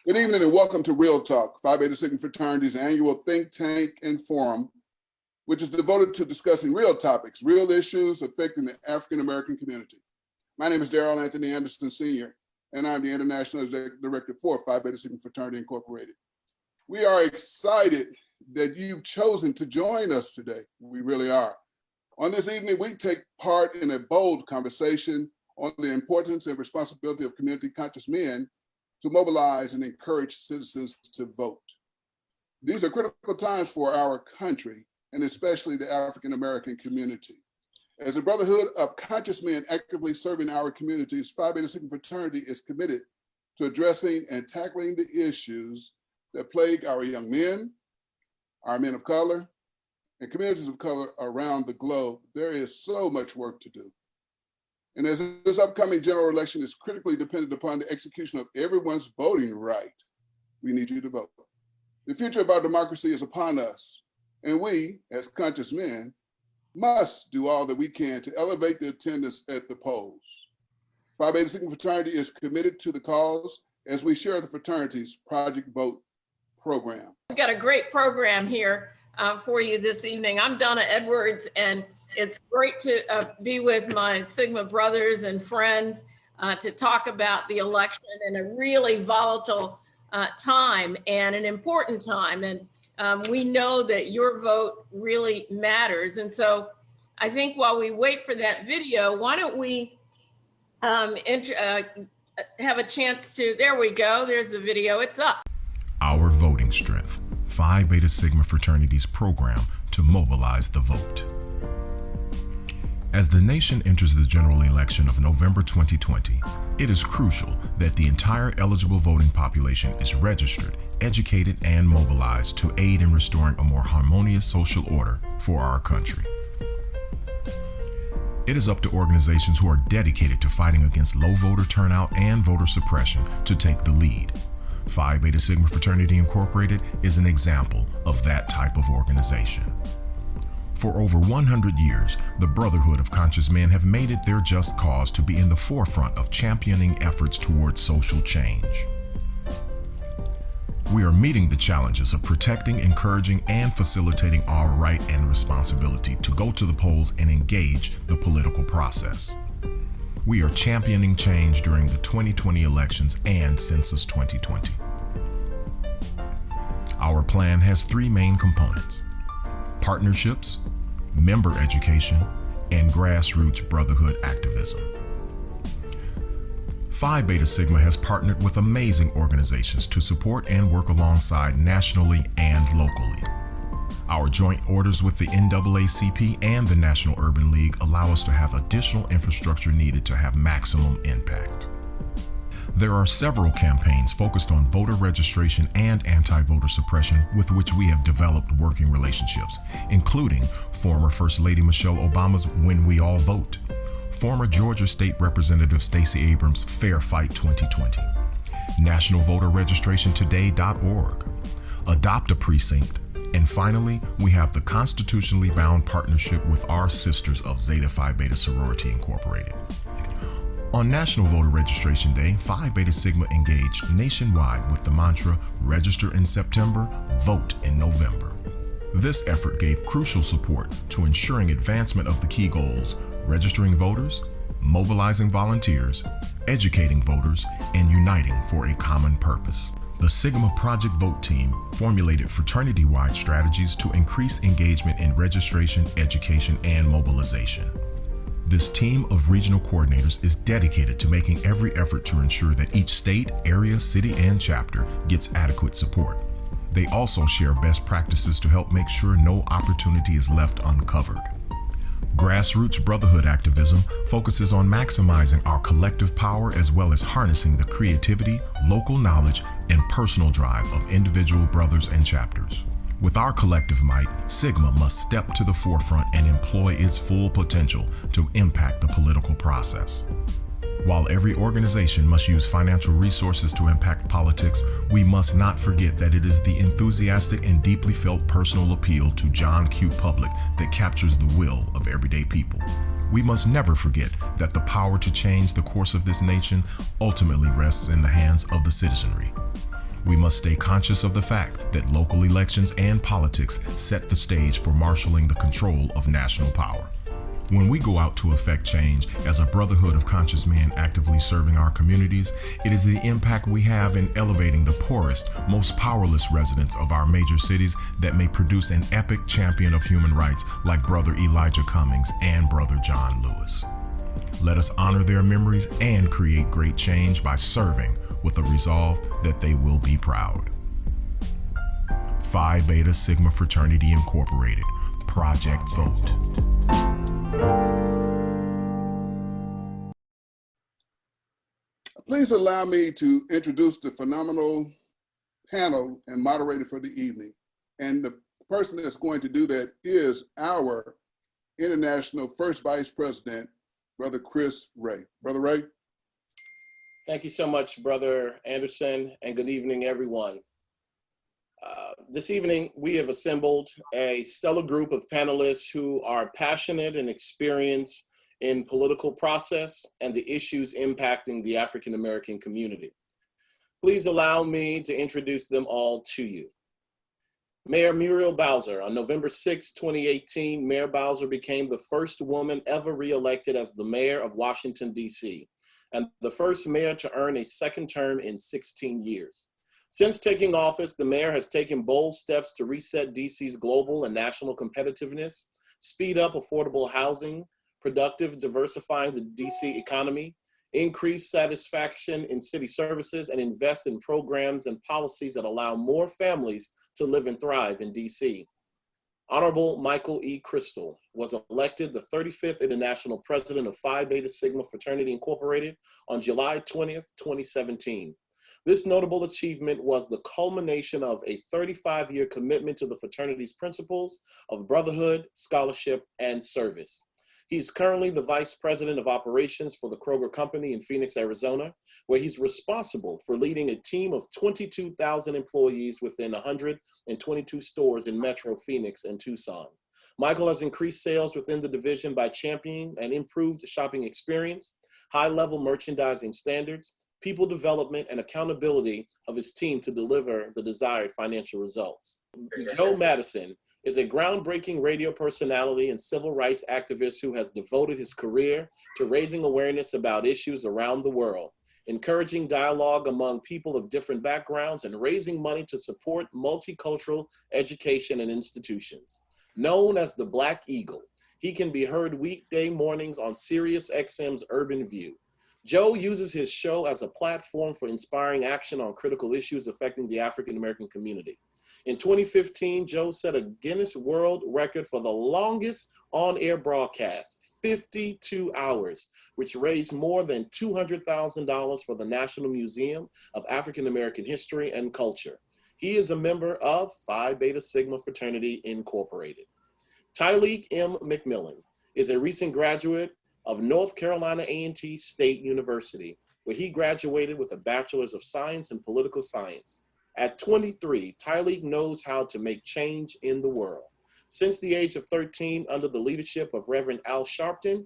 Good evening and welcome to Real Talk, Phi Beta Sigma Fraternity's annual think tank and forum, which is devoted to discussing real topics, real issues affecting the African American community. My name is Darrell Anthony Anderson Sr., and I'm the International Executive Director for Phi Beta Sigma Fraternity Incorporated. We are excited that you've chosen to join us today. We really are. On this evening, we take part in a bold conversation on the importance and responsibility of community conscious men to mobilize and encourage citizens to vote. These are critical times for our country, and especially the African American community. As a brotherhood of conscious men actively serving our communities, Phi Beta Sigma Fraternity is committed to addressing and tackling the issues that plague our young men, our men of color, and communities of color around the globe. There is so much work to do. And as this upcoming general election is critically dependent upon the execution of everyone's voting right, we need you to vote. The future of our democracy is upon us, and we, as conscious men, must do all that we can to elevate the attendance at the polls. Phi Beta Sigma Fraternity is committed to the cause as we share the fraternity's Project Vote program. We've got a great program here for you this evening. I'm Donna Edwards, and it's great to be with my Sigma brothers and friends to talk about the election in a really volatile time and an important time. And we know that your vote really matters. And so I think while we wait for that video, why don't we have a chance to, there we go, there's the video, it's up. Our voting strength, Phi Beta Sigma Fraternity's program to mobilize the vote. As the nation enters the general election of November 2020, it is crucial that the entire eligible voting population is registered, educated, and mobilized to aid in restoring a more harmonious social order for our country. It is up to organizations who are dedicated to fighting against low voter turnout and voter suppression to take the lead. Phi Beta Sigma Fraternity Incorporated is an example of that type of organization. For over 100 years, the Brotherhood of Conscious Men have made it their just cause to be in the forefront of championing efforts towards social change. We are meeting the challenges of protecting, encouraging, and facilitating our right and responsibility to go to the polls and engage the political process. We are championing change during the 2020 elections and Census 2020. Our plan has three main components: partnerships, member education, and grassroots brotherhood activism. Phi Beta Sigma has partnered with amazing organizations to support and work alongside nationally and locally. Our joint orders with the NAACP and the National Urban League allow us to have additional infrastructure needed to have maximum impact. There are several campaigns focused on voter registration and anti-voter suppression with which we have developed working relationships, including former First Lady Michelle Obama's When We All Vote, former Georgia State Representative Stacey Abrams' Fair Fight 2020, nationalvoterregistrationtoday.org, Adopt a Precinct, and finally, we have the constitutionally bound partnership with our sisters of Zeta Phi Beta Sorority Incorporated. On National Voter Registration Day, Phi Beta Sigma engaged nationwide with the mantra, "Register in September, vote in November." This effort gave crucial support to ensuring advancement of the key goals: registering voters, mobilizing volunteers, educating voters, and uniting for a common purpose. The Sigma Project Vote team formulated fraternity-wide strategies to increase engagement in registration, education, and mobilization. This team of regional coordinators is dedicated to making every effort to ensure that each state, area, city, and chapter gets adequate support. They also share best practices to help make sure no opportunity is left uncovered. Grassroots brotherhood activism focuses on maximizing our collective power as well as harnessing the creativity, local knowledge, and personal drive of individual brothers and chapters. With our collective might, Sigma must step to the forefront and employ its full potential to impact the political process. While every organization must use financial resources to impact politics, we must not forget that it is the enthusiastic and deeply felt personal appeal to John Q. Public that captures the will of everyday people. We must never forget that the power to change the course of this nation ultimately rests in the hands of the citizenry. We must stay conscious of the fact that local elections and politics set the stage for marshaling the control of national power. When we go out to effect change as a brotherhood of conscious men actively serving our communities, it is the impact we have in elevating the poorest, most powerless residents of our major cities that may produce an epic champion of human rights like Brother Elijah Cummings and Brother John Lewis. Let us honor their memories and create great change by serving with a resolve that they will be proud. Phi Beta Sigma Fraternity Incorporated, Project Vote. Please allow me to introduce the phenomenal panel and moderator for the evening. And the person that's going to do that is our International First Vice President, Brother Chris Ray. Brother Ray. Thank you so much, Brother Anderson, and good evening, everyone. This evening, we have assembled a stellar group of panelists who are passionate and experienced in political process and the issues impacting the African American community. Please allow me to introduce them all to you. Mayor Muriel Bowser. On November 6, 2018, Mayor Bowser became the first woman ever re-elected as the mayor of Washington, D.C., and the first mayor to earn a second term in 16 years. Since taking office, the mayor has taken bold steps to reset D.C.'s global and national competitiveness, speed up affordable housing, diversifying the DC economy, increase satisfaction in city services, and invest in programs and policies that allow more families to live and thrive in DC. Honorable Michael E. Crystal was elected the 35th International President of Phi Beta Sigma Fraternity Incorporated on July 20th, 2017. This notable achievement was the culmination of a 35-year commitment to the fraternity's principles of brotherhood, scholarship, and service. He's currently the Vice President of Operations for the Kroger Company in Phoenix, Arizona, where he's responsible for leading a team of 22,000 employees within 122 stores in Metro Phoenix and Tucson. Michael has increased sales within the division by championing an improved shopping experience, high-level merchandising standards, people development, and accountability of his team to deliver the desired financial results. Joe Madison is a groundbreaking radio personality and civil rights activist who has devoted his career to raising awareness about issues around the world, encouraging dialogue among people of different backgrounds, and raising money to support multicultural education and institutions. Known as the Black Eagle, he can be heard weekday mornings on Sirius XM's Urban View. Joe uses his show as a platform for inspiring action on critical issues affecting the African American community. In 2015, Joe set a Guinness World Record for the longest on-air broadcast, 52 hours, which raised more than $200,000 for the National Museum of African American History and Culture. He is a member of Phi Beta Sigma Fraternity Incorporated. Tyleek M. McMillan is a recent graduate of North Carolina A&T State University, where he graduated with a Bachelor's of Science in Political Science. At 23, Tyleek knows how to make change in the world. Since the age of 13, under the leadership of Reverend Al Sharpton,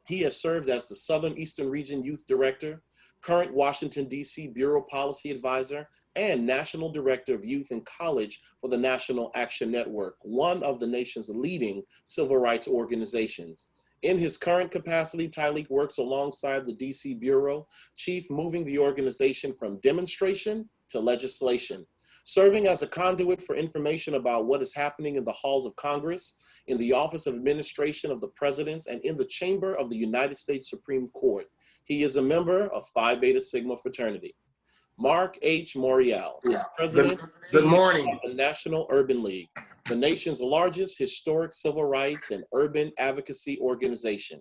he has served as the Southern Eastern Region Youth Director, current Washington, D.C. Bureau Policy Advisor, and National Director of Youth and College for the National Action Network, one of the nation's leading civil rights organizations. In his current capacity, Tyleek works alongside the D.C. Bureau Chief, moving the organization from demonstration to legislation, serving as a conduit for information about what is happening in the halls of Congress, in the Office of Administration of the President, and in the Chamber of the United States Supreme Court. He is a member of Phi Beta Sigma Fraternity. Mark H. Morial is president Good morning. of the National Urban League, the nation's largest historic civil rights and urban advocacy organization.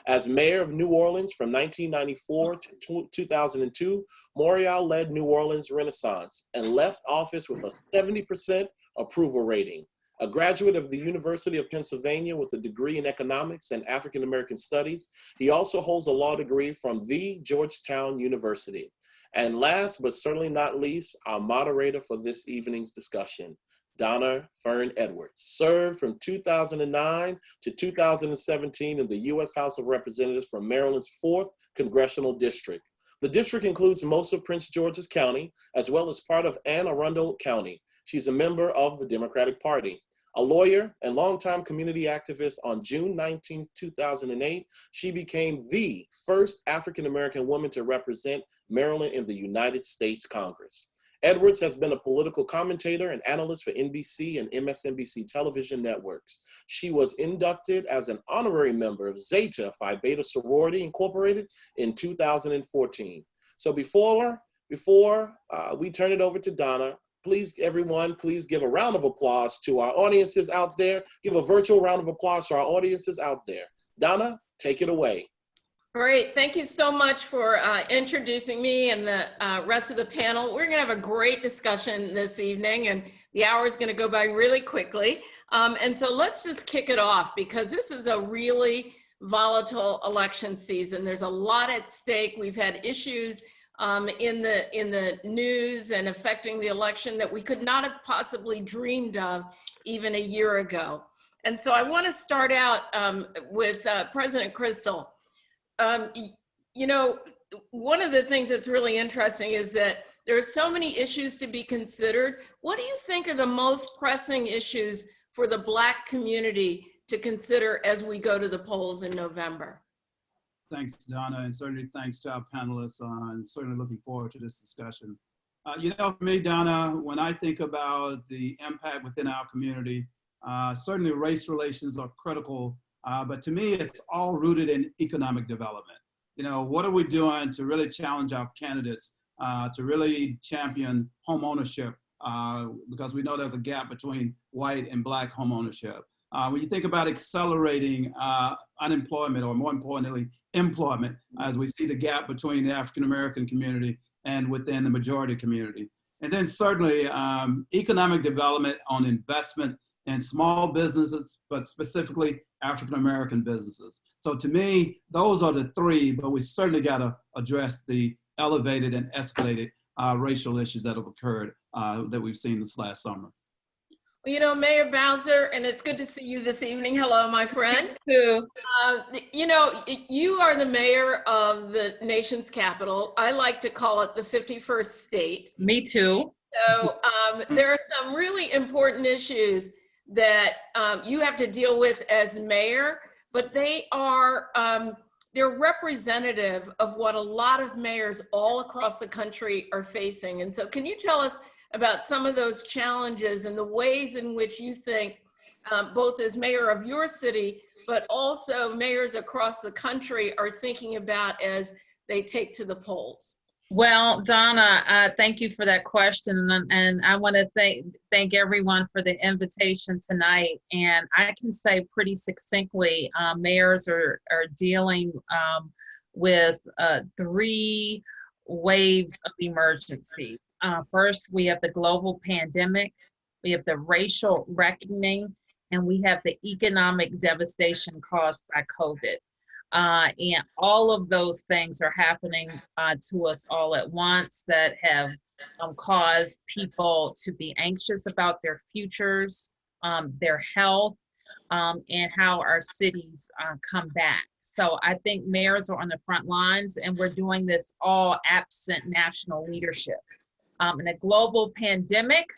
As mayor of New Orleans from 1994 to 2002, Morial led New Orleans' renaissance and left office with a 70% approval rating. A graduate of the University of Pennsylvania with a degree in economics and African American studies, he also holds a law degree from the Georgetown University. And last but certainly not least, our moderator for this evening's discussion, Donna Fern Edwards, served from 2009 to 2017 in the U.S. House of Representatives from Maryland's 4th Congressional District. The district includes most of Prince George's County, as well as part of Anne Arundel County. She's a member of the Democratic Party. A lawyer and longtime community activist, on June 19, 2008, she became the first African-American woman to represent Maryland in the United States Congress. Edwards has been a political commentator and analyst for NBC and MSNBC television networks. She was inducted as an honorary member of Zeta Phi Beta Sorority Incorporated in 2014. So before we turn it over to Donna, please, everyone, please give a round of applause to our audiences out there. Give a virtual round of applause to our audiences out there. Donna, take it away. Great. Thank you so much for introducing me and the rest of the panel. We're going to have a great discussion this evening, and the hour is going to go by really quickly. And so let's just kick it off, because this is a really volatile election season. There's a lot at stake. We've had issues in the news and affecting the election that we could not have possibly dreamed of even a year ago. And so I want to start out with President Crystal. You know, one of the things that's really interesting is that there are so many issues to be considered. What do you think are the most pressing issues for the Black community to consider as we go to the polls in November? Thanks, Donna, and certainly thanks to our panelists. I'm certainly looking forward to this discussion. You know, for me, Donna, when I think about the impact within our community, certainly race relations are critical, but to me, it's all rooted in economic development. You know, what are we doing to really challenge our candidates to really champion home ownership? Because we know there's a gap between white and Black home ownership. When you think about accelerating unemployment, or more importantly, employment, as we see the gap between the African-American community and within the majority community. And then certainly economic development on investment in small businesses, but specifically African-American businesses. So to me, those are the three, but we certainly got to address the elevated and escalated racial issues that have occurred that we've seen this last summer. Well, you know, Mayor Bowser, and it's good to see you this evening. Hello, my friend. You. You know, you are the mayor of the nation's capital. I like to call it the 51st state. Me too. So there are some really important issues that you have to deal with as mayor, but they are, they're representative of what a lot of mayors all across the country are facing. And so can you tell us about some of those challenges and the ways in which you think, both as mayor of your city, but also mayors across the country are thinking about as they take to the polls? Well, Donna, thank you for that question. And I want to thank everyone for the invitation tonight. And I can say pretty succinctly, mayors are dealing with 3 waves of emergency. First, we have the global pandemic, we have the racial reckoning, and we have the economic devastation caused by COVID. And all of those things are happening to us all at once that have caused people to be anxious about their futures, their health, and how our cities come back. So I think mayors are on the front lines, and we're doing this all absent national leadership. And a global pandemic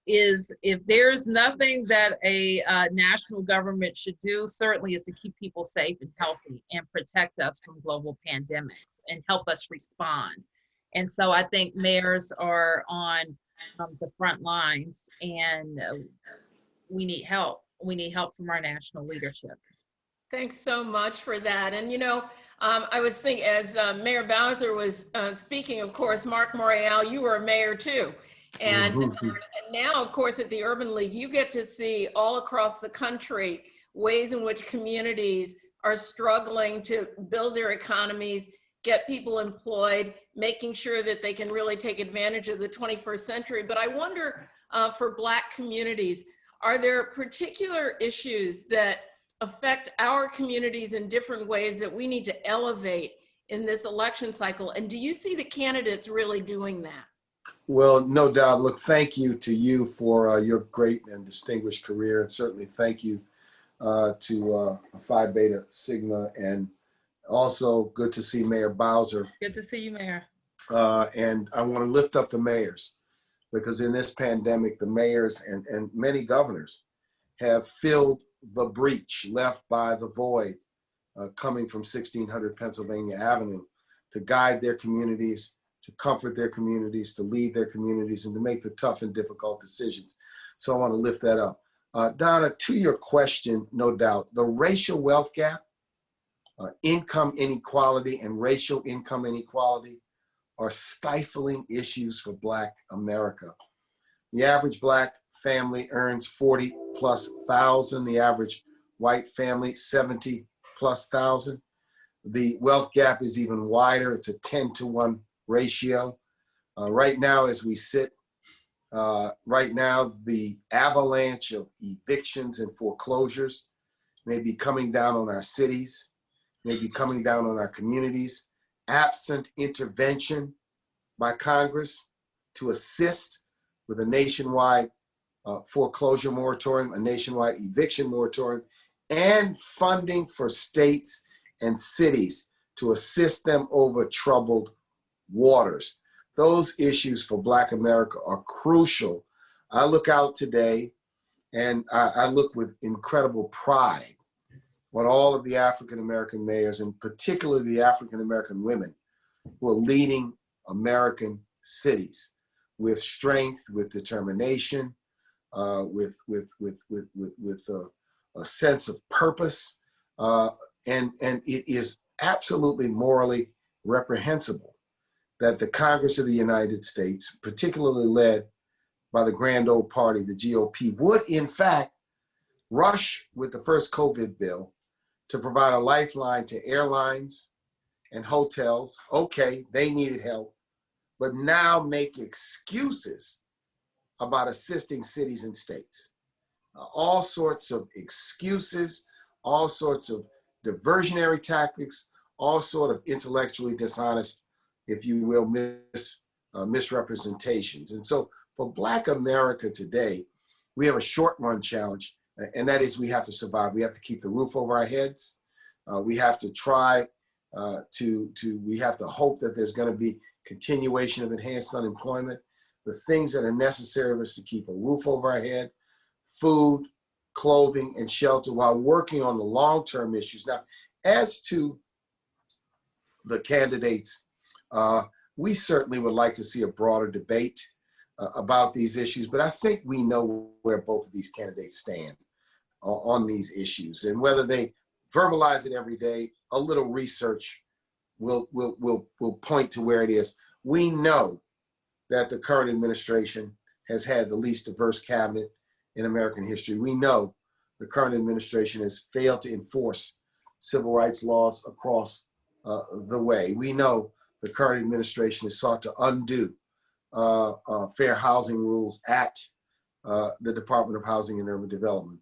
is, if there's nothing that a national government should do, certainly is to keep people safe and healthy and protect us from global pandemics and help us respond. And so I think mayors are on the front lines, and we need help. We need help from our national leadership. Thanks so much for that. And, you know, I was thinking, as Mayor Bowser was speaking, of course, Mark Morial, you were a mayor too. And, and now, of course, at the Urban League, you get to see all across the country ways in which communities are struggling to build their economies, get people employed, making sure that they can really take advantage of the 21st century. But I wonder, for Black communities, are there particular issues that affect our communities in different ways that we need to elevate in this election cycle? And do you see the candidates really doing that? Well, no doubt. Look, thank you to you for your great and distinguished career. And certainly thank you to Phi Beta Sigma and Also, good to see Mayor Bowser. Good to see you, Mayor. And I want to lift up the mayors, because in this pandemic, the mayors and many governors have filled the breach left by the void coming from 1600 Pennsylvania Avenue to guide their communities, to comfort their communities, to lead their communities, and to make the tough and difficult decisions. So I want to lift that up. Donna, to your question, no doubt, the racial wealth gap, income inequality, and racial income inequality are stifling issues for Black America. The average Black family earns 40+ thousand, the average white family 70+ thousand. The wealth gap is even wider. It's a 10-to-1 ratio. Right now, as we sit, right now, the avalanche of evictions and foreclosures may be coming down on our cities, may be coming down on our communities, absent intervention by Congress to assist with a nationwide foreclosure moratorium, a nationwide eviction moratorium, and funding for states and cities to assist them over troubled waters. Those issues for Black America are crucial. I look out today and I look with incredible pride on all of the African American mayors, and particularly the African American women who are leading American cities with strength, with determination, with a sense of purpose, and it is absolutely morally reprehensible that the Congress of the United States, particularly led by the grand old party, the GOP, would in fact rush with the first COVID bill to provide a lifeline to airlines and hotels. Okay, they needed help, but now make excuses about assisting cities and states. All sorts of excuses, all sorts of diversionary tactics, all sort of intellectually dishonest, if you will, misrepresentations. And so for Black America today, we have a short run challenge, and that is we have to survive. We have to keep the roof over our heads. We have to try we have to hope that there's going to be continuation of enhanced unemployment, the things that are necessary for us to keep a roof over our head, food, clothing, and shelter, while working on the long-term issues. Now, as to the candidates, we certainly would like to see a broader debate about these issues, but I think we know where both of these candidates stand on these issues, and whether they verbalize it every day, a little research will point to where it is. We know that the current administration has had the least diverse cabinet in American history. We know the current administration has failed to enforce civil rights laws across the way. We know the current administration has sought to undo fair housing rules at the Department of Housing and Urban Development.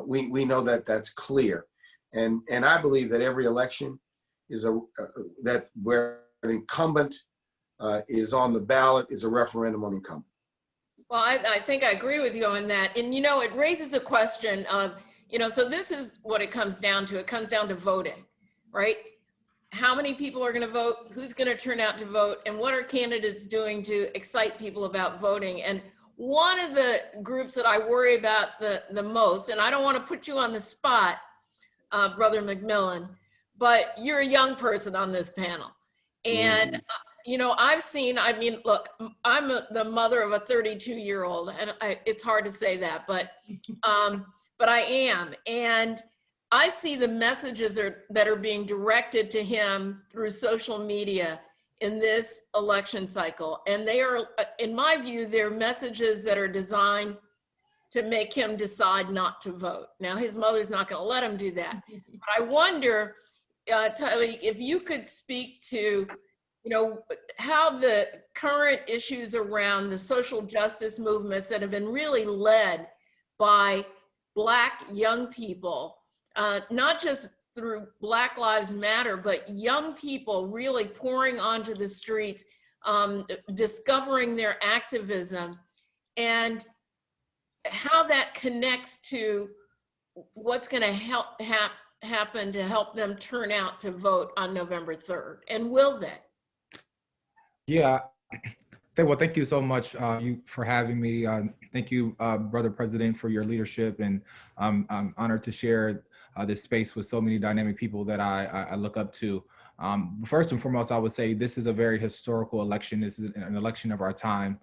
We know that that's clear. And I believe that every election is that where an incumbent is on the ballot is a referendum on incumbent. Well, I think I agree with you on that. And, you know, it raises a question of, you know, so this is what it comes down to. It comes down to voting, right? How many people are going to vote? Who's going to turn out to vote? And what are candidates doing to excite people about voting? And one of the groups that I worry about the most, and I don't want to put you on the spot, Brother McMillan, but you're a young person on this panel. And, you know, I mean, look, I'm the mother of a 32-year-old, and it's hard to say that, but I am. And I see the messages that are being directed to him through social media in this election cycle. And they are, in my view, they're messages that are designed to make him decide not to vote. Now, his mother's not going to let him do that. But I wonder, Tylee, if you could speak to, you know, how the current issues around the social justice movements that have been really led by Black young people, not just through Black Lives Matter, but young people really pouring onto the streets, discovering their activism, and how that connects to what's going to happen to help them turn out to vote on November 3rd? And will they? Yeah. Well, thank you so much for having me. Thank you, Brother President, for your leadership. And I'm honored to share this space with so many dynamic people that I look up to. First and foremost, I would say this is a very historical election. This is an election of our time.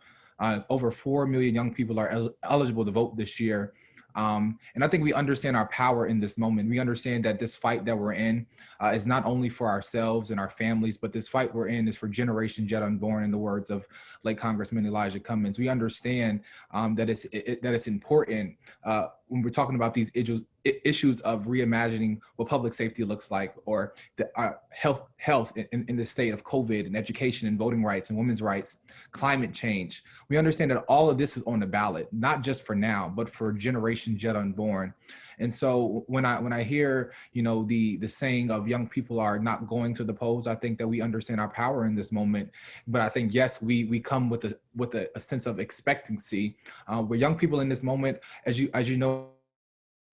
Over 4 million young people are eligible to vote this year. And I think we understand our power in this moment. We understand that this fight that we're in is not only for ourselves and our families, but this fight we're in is for generations yet unborn, in the words of late Congressman Elijah Cummings. We understand that it's important when we're talking about these issues of reimagining what public safety looks like, or the health in the state of COVID, and education and voting rights and women's rights, climate change. We understand that all of this is on the ballot, not just for now, but for generations yet unborn. And so when I hear, the saying of young people are not going to the polls, I think that we understand our power in this moment. But I think, yes, we come with a sense of expectancy. Where young people in this moment, as you know,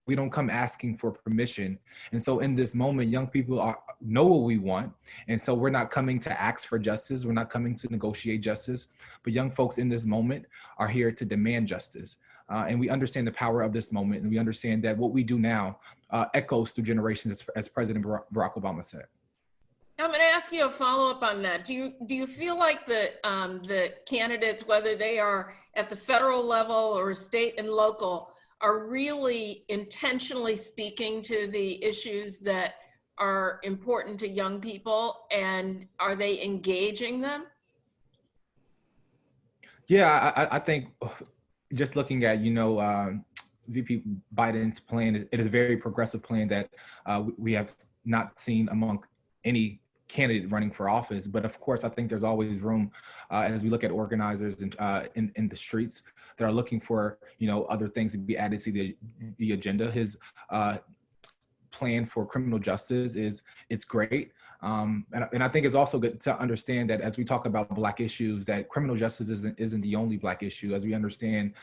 we don't come asking for permission. And so in this moment, young people know what we want. And so we're not coming to ask for justice. We're not coming to negotiate justice. But young folks in this moment are here to demand justice. And we understand the power of this moment. And we understand that what we do now echoes through generations, as President Barack Obama said. I'm going to ask you a follow-up on that. Do you feel like the candidates, whether they are at the federal level or state and local, are really intentionally speaking to the issues that are important to young people, and are they engaging them? Yeah, I think just looking at, VP Biden's plan, it is a very progressive plan that we have not seen among any candidate running for office. But of course, I think there's always room as we look at organizers in the streets that are looking for, other things to be added to the agenda. His plan for criminal justice it's great. And I think it's also good to understand that as we talk about Black issues, that criminal justice isn't the only Black issue. As we understand,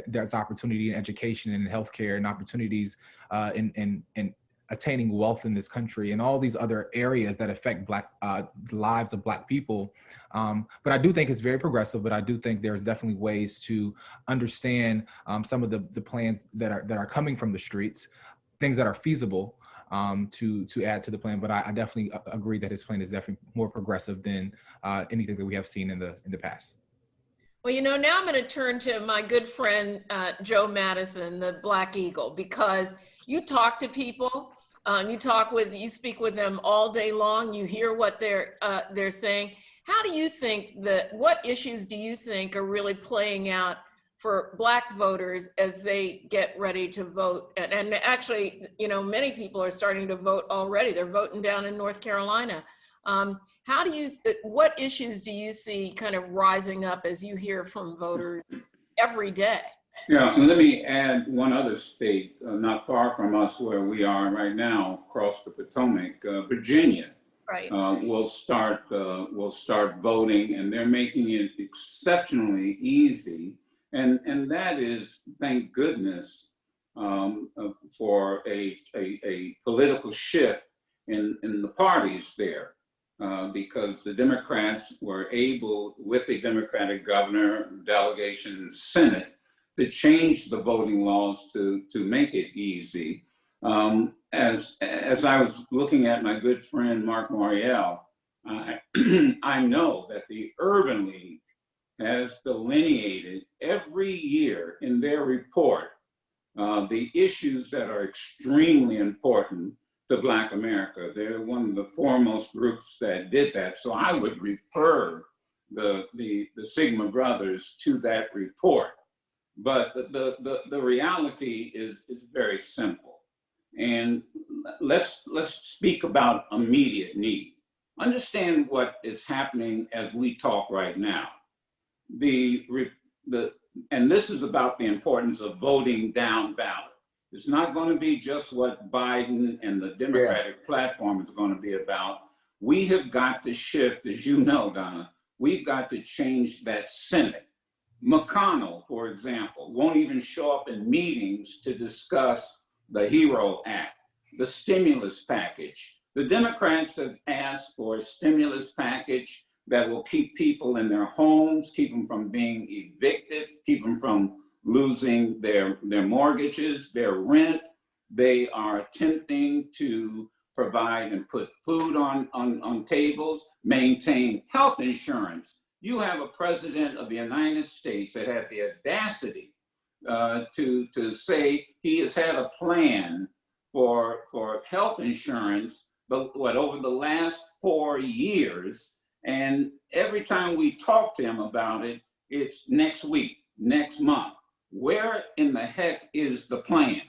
there's opportunity in education and in healthcare, and opportunities in attaining wealth in this country, and all these other areas that affect the lives of Black people. But I do think it's very progressive, but I do think there's definitely ways to understand some of the plans that are coming from the streets, things that are feasible to add to the plan. But I definitely agree that his plan is definitely more progressive than anything that we have seen in the past. Well, now I'm going to turn to my good friend, Joe Madison, the Black Eagle, because you talk to people, you speak with them all day long. You hear what they're saying. How do you think what issues do you think are really playing out for Black voters as they get ready to vote? And actually, many people are starting to vote already. They're voting down in North Carolina. What issues do you see kind of rising up as you hear from voters every day? Yeah, and let me add one other state not far from us where we are right now, across the Potomac, Virginia. Right. Will start voting, and they're making it exceptionally easy. And that is, thank goodness, for a political shift in the parties there, because the Democrats were able, with a Democratic governor, delegation, and Senate, to change the voting laws to make it easy. As I was looking at my good friend Mark Morial, I know that the Urban League has delineated every year in their report the issues that are extremely important to Black America. They're one of the foremost groups that did that. So I would refer the Sigma brothers to that report. But the reality is very simple. And let's speak about immediate need. Understand what is happening as we talk right now. And this is about the importance of voting down ballot. It's not going to be just what Biden and the Democratic platform is going to be about. We have got to shift, as you know, Donna, we've got to change that Senate. McConnell, for example, won't even show up in meetings to discuss the HERO Act. the stimulus package. The Democrats have asked for a stimulus package that will keep people in their homes, keep them from being evicted, keep them from losing their mortgages, their rent. They are attempting to provide and put food on tables, maintain health insurance. You have a president of the United States that had the audacity to say he has had a plan for health insurance, but over the last 4 years, and every time we talk to him about it, it's next week, next month. Where in the heck is the plan?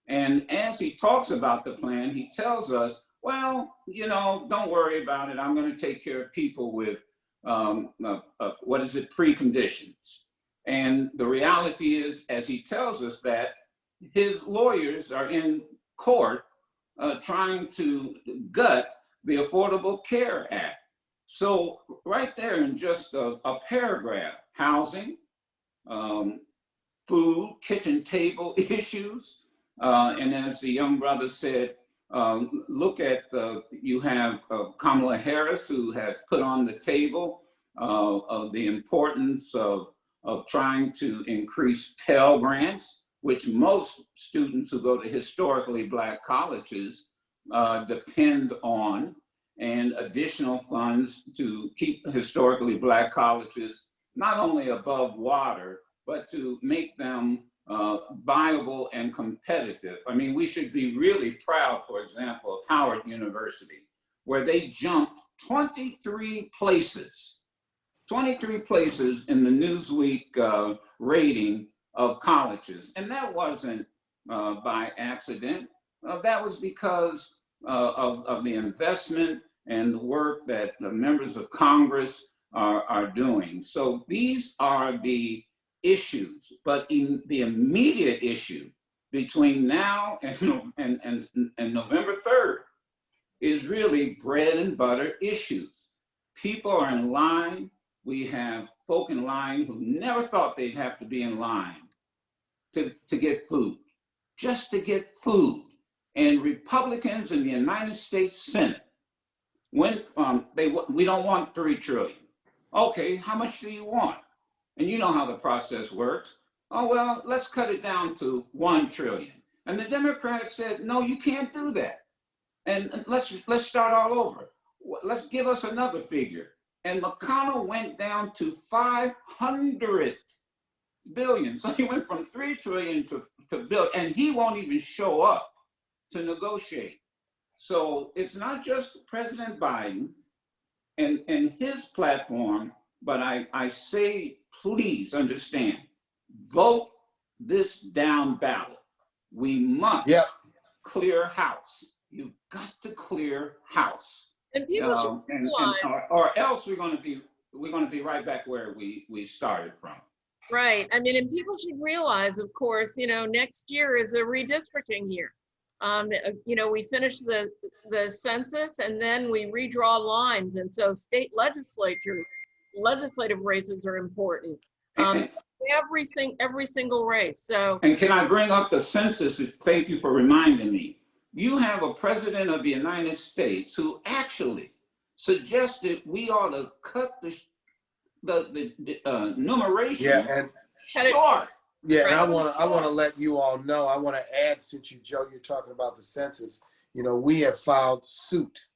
And as he talks about the plan, he tells us, well, you know, don't worry about it. I'm going to take care of people with, preconditions. And the reality is, as he tells us that, his lawyers are in court trying to gut the Affordable Care Act. So right there in just a paragraph, housing, food, kitchen table issues, and as the young brother said, look at, you have Kamala Harris, who has put on the table the importance of trying to increase Pell Grants, which most students who go to historically Black colleges depend on, and additional funds to keep historically Black colleges not only above water, but to make them viable and competitive. I mean, we should be really proud, for example, of Howard University, where they jumped 23 places in the Newsweek rating of colleges. And that wasn't by accident. That was because of the investment and the work that the members of Congress are doing. So these are the issues, but in the immediate issue between now and November 3rd is really bread and butter issues. People are in line. We have folk in line who never thought they'd have to be in line to get food, just to get food. And Republicans in the United States Senate went from, we don't want 3 trillion. Okay, how much do you want? And you know how the process works. Oh, well, let's cut it down to 1 trillion. And the Democrats said, no, you can't do that. And let's start all over. Let's give us another figure. And McConnell went down to 500 billion. So he went from 3 trillion to billion, and he won't even show up to negotiate. So it's not just President Biden and his platform, but I say, please understand, vote this down ballot. We must clear house. You've got to clear house. And people should realize, or else we're going to be right back where we started from. right. I mean, and people should realize, of course, you know, next year is a redistricting year. You know, we finish the census and then we redraw lines, and so state legislative races are important. Every single race. So. And can I bring up the census? Thank you for reminding me. You have a president of the United States who actually suggested we ought to cut the numeration short. Yeah, and I want to let you all know, I want to add, since you're talking about the census, you know, we have filed suit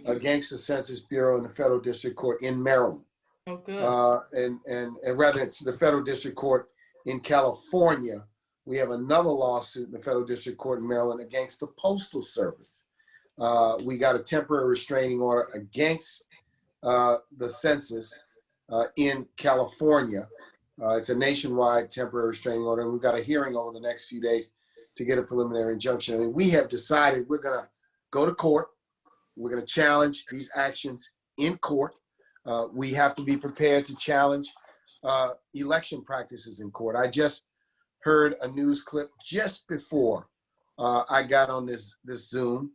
against the Census Bureau in the Federal District Court in Maryland. Oh, good. And rather, it's the Federal District Court in California. We have another lawsuit in the Federal District Court in Maryland against the Postal Service. We got a temporary restraining order against the census in California. It's a nationwide temporary restraining order, and we've got a hearing over the next few days to get a preliminary injunction. I mean, we have decided we're going to go to court. We're going to challenge these actions in court. We have to be prepared to challenge election practices in court. I just heard a news clip just before I got on this Zoom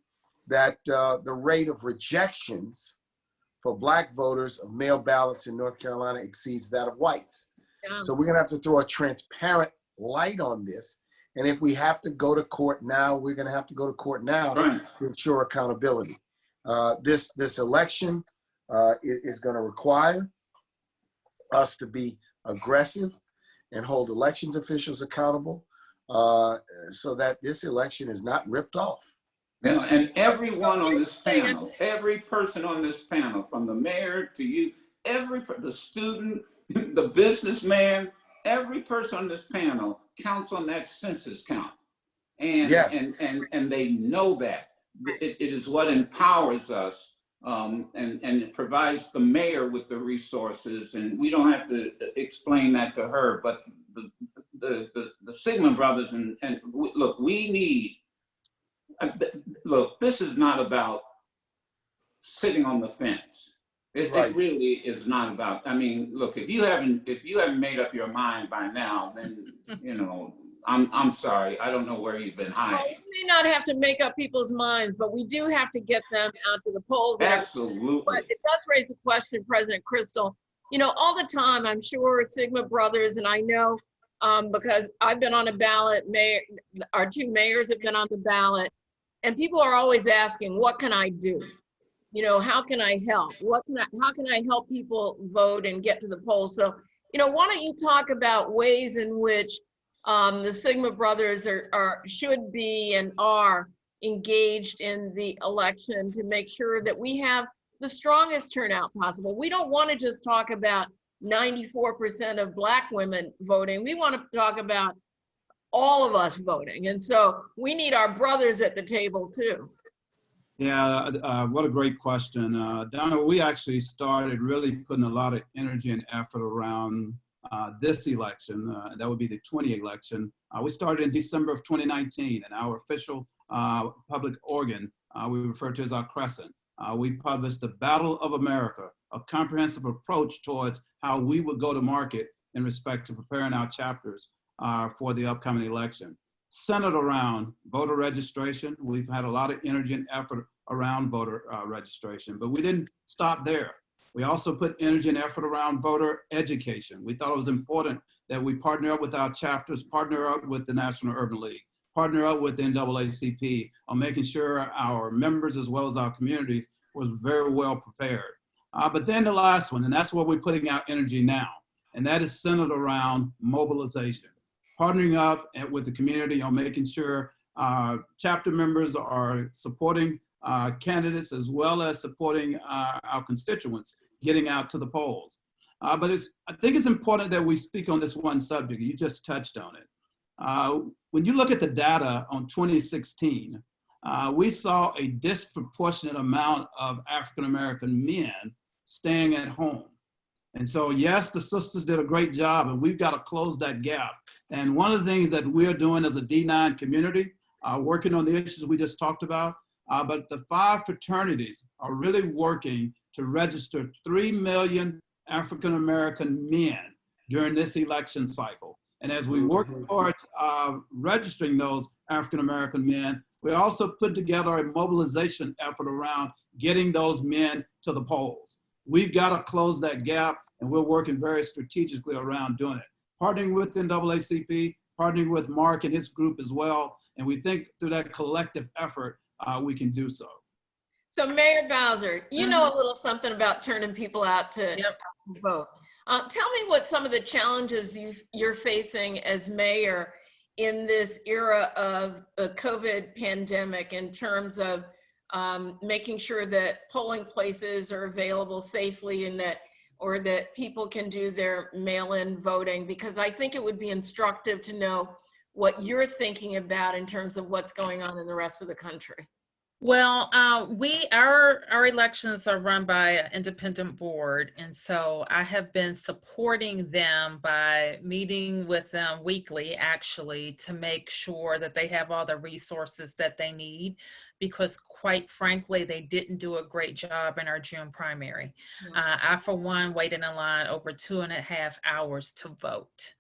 that the rate of rejections for Black voters of mail ballots in North Carolina exceeds that of whites. Yeah. So we're gonna have to throw a transparent light on this And if we have to go to court now, we're going to have to go to court now Right. to ensure accountability. This election is going to require us to be aggressive and hold elections officials accountable so that this election is not ripped off. And everyone on this panel, every person on this panel, from the mayor to you, the student, the businessman, every person on this panel counts on that census count. And, Yes. and they know that. It is what empowers us, and it provides the mayor with the resources, and we don't have to explain that to her, but the Sigma brothers, and look, we need, look, this is not about sitting on the fence. It really is not about, I mean, look, if you haven't made up your mind by now, then, you know, I'm sorry, I don't know where you've been hiding. Well, we may not have to make up people's minds, but we do have to get them out to the polls. Absolutely. But it does raise a question, President Crystal. You know, all the time, I'm sure Sigma brothers, and I know because I've been on a ballot, our two mayors have been on the ballot, and people are always asking, what can I do? You know, how can I help? How can I help people vote and get to the polls? So, you know, why don't you talk about ways in which the Sigma brothers should be and are engaged in the election to make sure that we have the strongest turnout possible. We don't want to just talk about 94% of Black women voting. We want to talk about all of us voting. And so we need our brothers at the table too. Yeah, what a great question. Donna, we actually started really putting a lot of energy and effort around this election. That would be the 2020 election. We started in December of 2019, and our official public organ, we refer to as our crescent. We published the Battle of America, a comprehensive approach towards how we would go to market in respect to preparing our chapters for the upcoming election. Centered around voter registration. We've had a lot of energy and effort around voter registration, but we didn't stop there. We also put energy and effort around voter education. We thought it was important that we partner up with our chapters, partner up with the National Urban League, partner up with the NAACP on making sure our members as well as our communities was very well prepared. But then the last one, and that's where we're putting our energy now, and that is centered around mobilization. Partnering up with the community on making sure chapter members are supporting candidates as well as supporting our constituents getting out to the polls. But I think it's important that we speak on this one subject. You just touched on it. When you look at the data on 2016, we saw a disproportionate amount of African-American men staying at home. And so, yes, the sisters did a great job, and we've got to close that gap. And one of the things that we're doing as a D9 community, working on the issues we just talked about, but the 5 fraternities are really working to register 3 million African-American men during this election cycle. And as we work towards registering those African-American men, we also put together a mobilization effort around getting those men to the polls. We've got to close that gap, and we're working very strategically around doing it. Partnering with NAACP, partnering with Mark and his group as well, and we think through that collective effort, we can do so. So Mayor Bowser, you know a little something about turning people out to vote. Tell me what some of the challenges you're facing as mayor in this era of the COVID pandemic in terms of making sure that polling places are available safely and that people can do their mail-in voting, because I think it would be instructive to know what you're thinking about in terms of what's going on in the rest of the country. Well, our elections are run by an independent board, and so I have been supporting them by meeting with them weekly, actually, to make sure that they have all the resources that they need, because quite frankly, they didn't do a great job in our June primary. I, for one, waited in line over 2.5 hours to vote.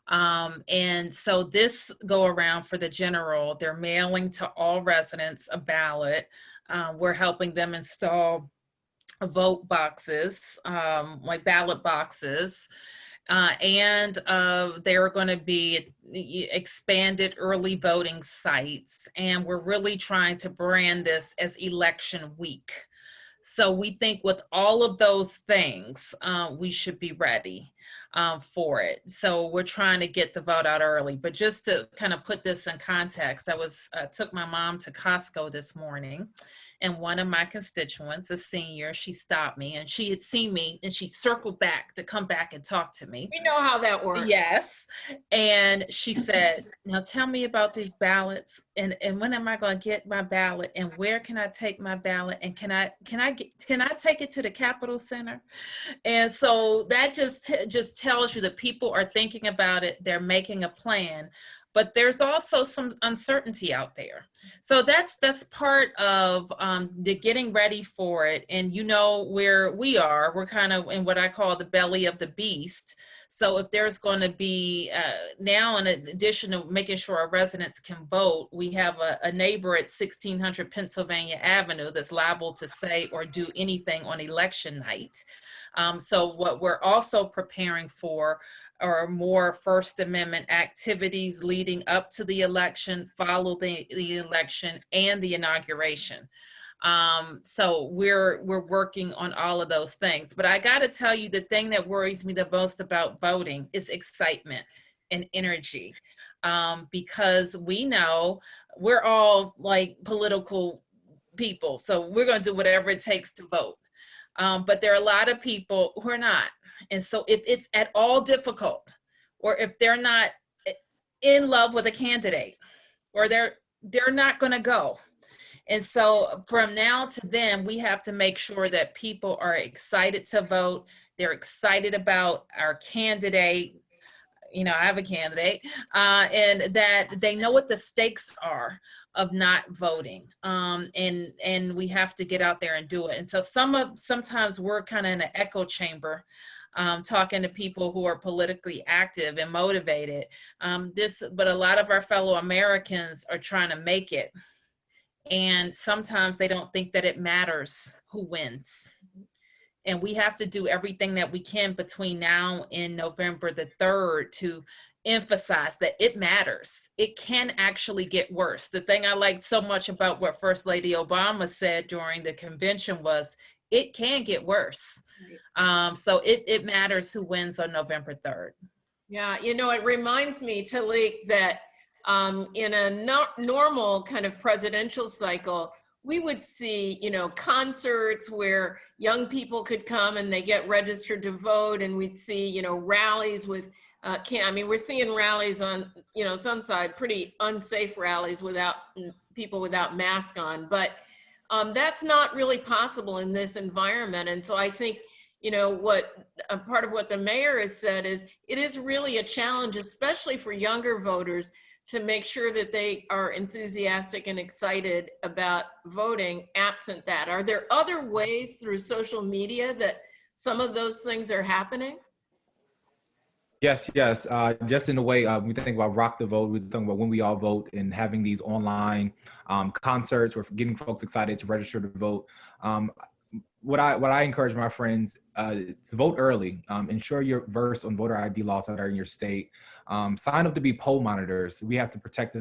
And so this go around for the general, they're mailing to all residents a ballot. We're helping them install vote boxes, like ballot boxes. And there are going to be expanded early voting sites. And we're really trying to brand this as election week. So we think with all of those things, we should be ready for it. So we're trying to get the vote out early. But just to kind of put this in context, I took my mom to Costco this morning, and one of my constituents, a senior, she stopped me, and she had seen me, and she circled back to come back and talk to me. We know how that works. Yes. And she said, now tell me about these ballots, and when am I going to get my ballot, and where can I take my ballot, and can I take it to the Capitol Center? And so that just tells you that people are thinking about it, they're making a plan. But there's also some uncertainty out there. So that's part of the getting ready for it. And you know where we are, we're kind of in what I call the belly of the beast. So if there's going to be now, in addition to making sure our residents can vote, we have a neighbor at 1600 Pennsylvania Avenue that's liable to say or do anything on election night. So what we're also preparing for or more First Amendment activities leading up to the election, follow the election, and the inauguration. So we're working on all of those things. But I got to tell you, the thing that worries me the most about voting is excitement and energy, because we know we're all like political people, so we're going to do whatever it takes to vote. But there are a lot of people who are not. And so if it's at all difficult, or if they're not in love with a candidate, or they're not going to go. And so from now to then, we have to make sure that people are excited to vote. They're excited about our candidate. You know, I have a candidate, and that they know what the stakes are of not voting, and we have to get out there and do it. And so sometimes we're kind of in an echo chamber, talking to people who are politically active and motivated. But a lot of our fellow Americans are trying to make it, and sometimes they don't think that it matters who wins. And we have to do everything that we can between now and November the 3rd to emphasize that it matters. It can actually get worse. The thing I liked so much about what First Lady Obama said during the convention was, it can get worse. So it matters who wins on November 3rd. Yeah, you know, it reminds me, Talik, that in a normal kind of presidential cycle, we would see, you know, concerts where young people could come and they get registered to vote, and we'd see, you know, rallies with, I mean, we're seeing rallies on, you know, some side, pretty unsafe rallies without people without masks on, but that's not really possible in this environment. And so I think, you know, what part of what the mayor has said is, it is really a challenge, especially for younger voters, to make sure that they are enthusiastic and excited about voting. Absent that, are there other ways through social media that some of those things are happening? Yes. Just in a way, we think about Rock the Vote, we think about When We All Vote, and having these online concerts, we're getting folks excited to register to vote. What I encourage my friends to vote early. Ensure you're versed on voter ID laws that are in your state. Sign up to be poll monitors. We have to protect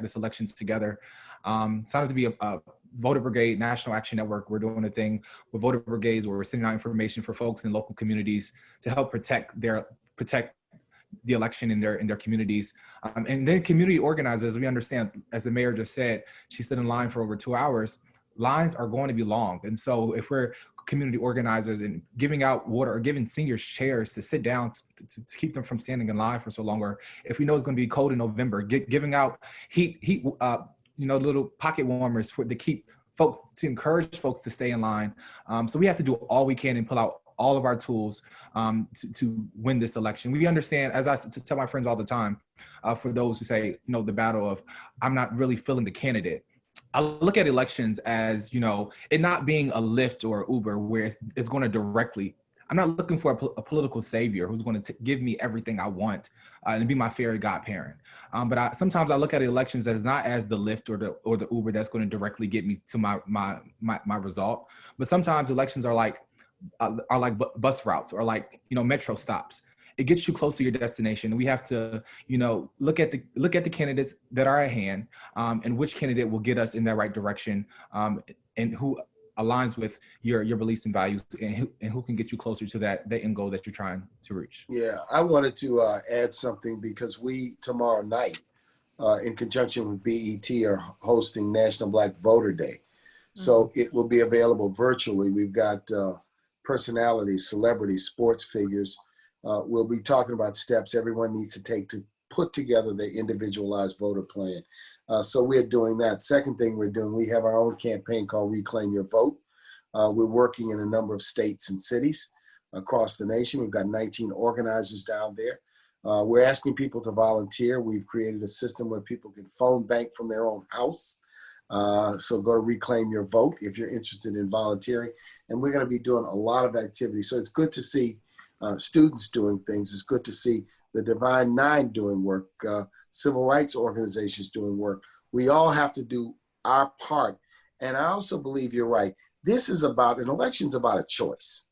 this elections together. Sign up to be a Voter Brigade, National Action Network. We're doing a thing with voter brigades where we're sending out information for folks in local communities to help protect the election in their communities. And then community organizers, we understand, as the mayor just said, she stood in line for over 2 hours. Lines are going to be long. And so if we're community organizers and giving out water or giving seniors chairs to sit down to keep them from standing in line for so long, or if we know it's going to be cold in November, giving out heat, little pocket warmers to keep folks, to encourage folks to stay in line. So we have to do all we can and pull out all of our tools to win this election. We understand, as I tell my friends all the time, for those who say, the battle of, I'm not really feeling the candidate. I look at elections as, it not being a Lyft or Uber where it's going to directly, I'm not looking for a political savior who's going to give me everything I want and be my fairy godparent. But sometimes I look at elections as not as the Lyft or the Uber that's going to directly get me to my result. But sometimes elections are like bus routes or like, metro stops. it gets you close to your destination. We have to, look at the candidates that are at hand, and which candidate will get us in that right direction, and who aligns with your beliefs and values, and who can get you closer to that end goal that you're trying to reach. Yeah, I wanted to add something because we tomorrow night, in conjunction with BET, are hosting National Black Voter Day. So it will be available virtually. We've got personalities, celebrities, sports figures. We'll be talking about steps everyone needs to take to put together their individualized voter plan. So we're doing that. Second thing we're doing, we have our own campaign called Reclaim Your Vote. We're working in a number of states and cities across the nation. We've got 19 organizers down there. We're asking people to volunteer. We've created a system where people can phone bank from their own house. So go to Reclaim Your Vote if you're interested in volunteering. And we're going to be doing a lot of activity. So it's good to see students doing things. It's good to see the Divine Nine doing work, civil rights organizations doing work. We all have to do our part. And I also believe you're right. This is about, an election's about a choice.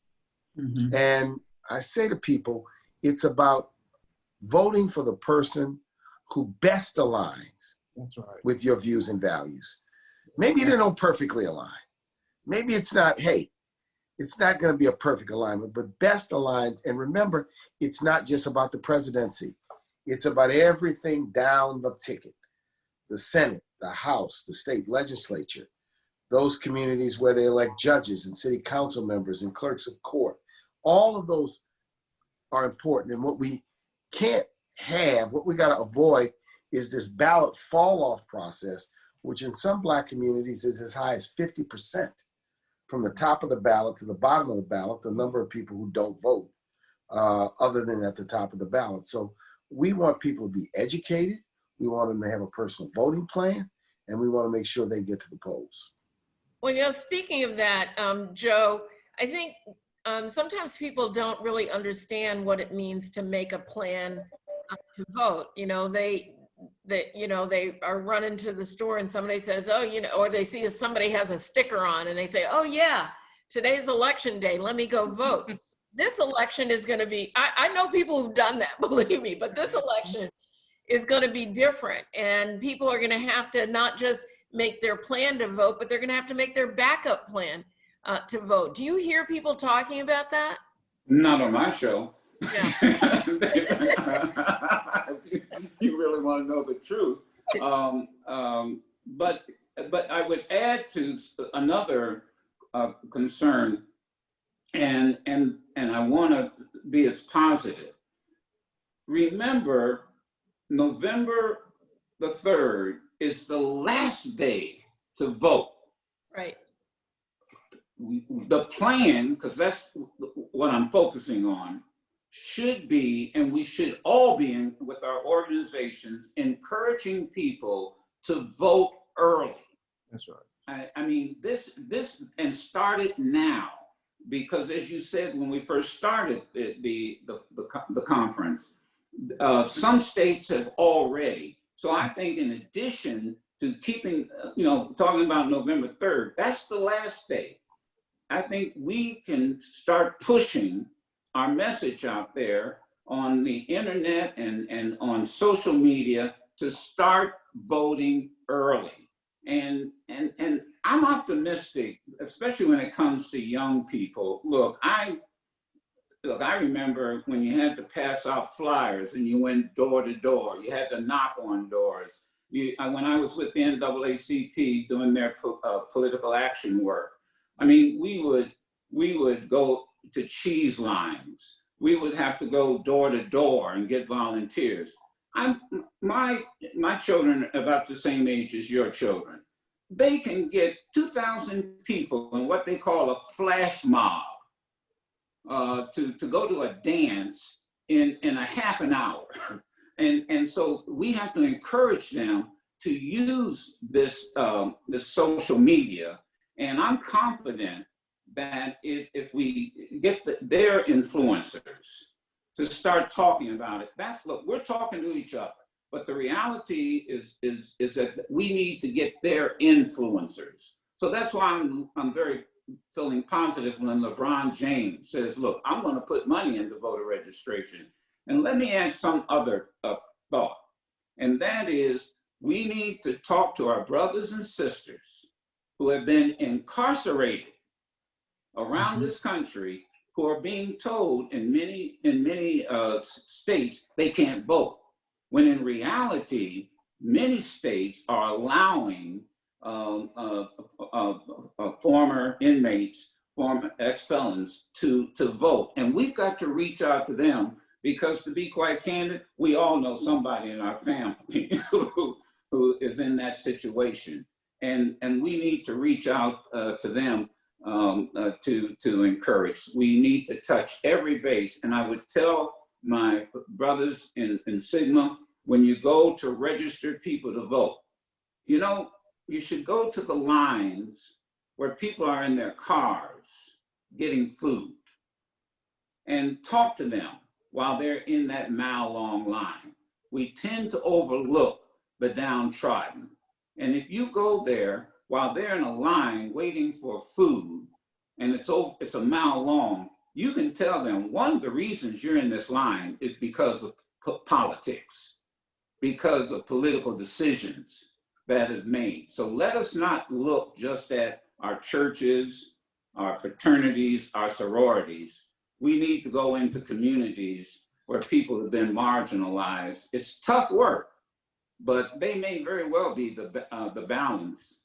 Mm-hmm. And I say to people, it's about voting for the person who best aligns with your views and values. Maybe they don't perfectly align. Maybe it's not, hey, it's not going to be a perfect alignment, but best aligned. And remember, it's not just about the presidency. It's about everything down the ticket. The Senate, the House, the state legislature, those communities where they elect judges and city council members and clerks of court. All of those are important. And what we can't have, what we got to avoid, is this ballot fall off process, which in some Black communities is as high as 50%. From the top of the ballot to the bottom of the ballot, the number of people who don't vote, other than at the top of the ballot. So we want people to be educated. We want them to have a personal voting plan, and we want to make sure they get to the polls. Well, speaking of that, Joe, I think sometimes people don't really understand what it means to make a plan to vote. They are running to the store and somebody says, oh, or they see somebody has a sticker on and they say, oh yeah, today's election day, let me go vote. This election is going to be, I know people who've done that, believe me, but this election is going to be different. And people are going to have to not just make their plan to vote, but they're going to have to make their backup plan to vote. Do you hear people talking about that? Not on my show. Yeah. You really want to know the truth. But I would add to another concern, and I want to be as positive. Remember, November the 3rd is the last day to vote. Right. The plan, because that's what I'm focusing on, should be, and we should all be in with our organizations, encouraging people to vote early. That's right. I mean, this, and start it now, because as you said when we first started the conference, some states have already. So I think in addition to keeping, talking about November 3rd, that's the last day. I think we can start pushing our message out there on the internet and on social media to start voting early. And I'm optimistic, especially when it comes to young people. Look, I remember when you had to pass out flyers and you went door to door. You had to knock on doors. When I was with the NAACP doing their political action work, I mean, we would go to cheese lines. We would have to go door to door and get volunteers. My children are about the same age as your children. They can get 2,000 people in what they call a flash mob to go to a dance in a half an hour. And so we have to encourage them to use this social media. And I'm confident that if we get their influencers to start talking about it, look, we're talking to each other, but the reality is that we need to get their influencers. So that's why I'm very feeling positive when LeBron James says, look, I'm going to put money into voter registration. And let me add some other thought, and that is we need to talk to our brothers and sisters who have been incarcerated around this country, who are being told in many states they can't vote, when in reality, many states are allowing former inmates, former ex-felons to vote. And we've got to reach out to them because, to be quite candid, we all know somebody in our family who is in that situation. And we need to reach out to them to encourage. We need to touch every base. And I would tell my brothers in Sigma, when you go to register people to vote, you know, you should go to the lines where people are in their cars getting food and talk to them while they're in that mile-long line. We tend to overlook the downtrodden. And if you go there while they're in a line waiting for food, and it's a mile long, you can tell them one of the reasons you're in this line is because of politics, because of political decisions that is made. So let us not look just at our churches, our fraternities, our sororities. We need to go into communities where people have been marginalized. It's tough work, but they may very well be the balance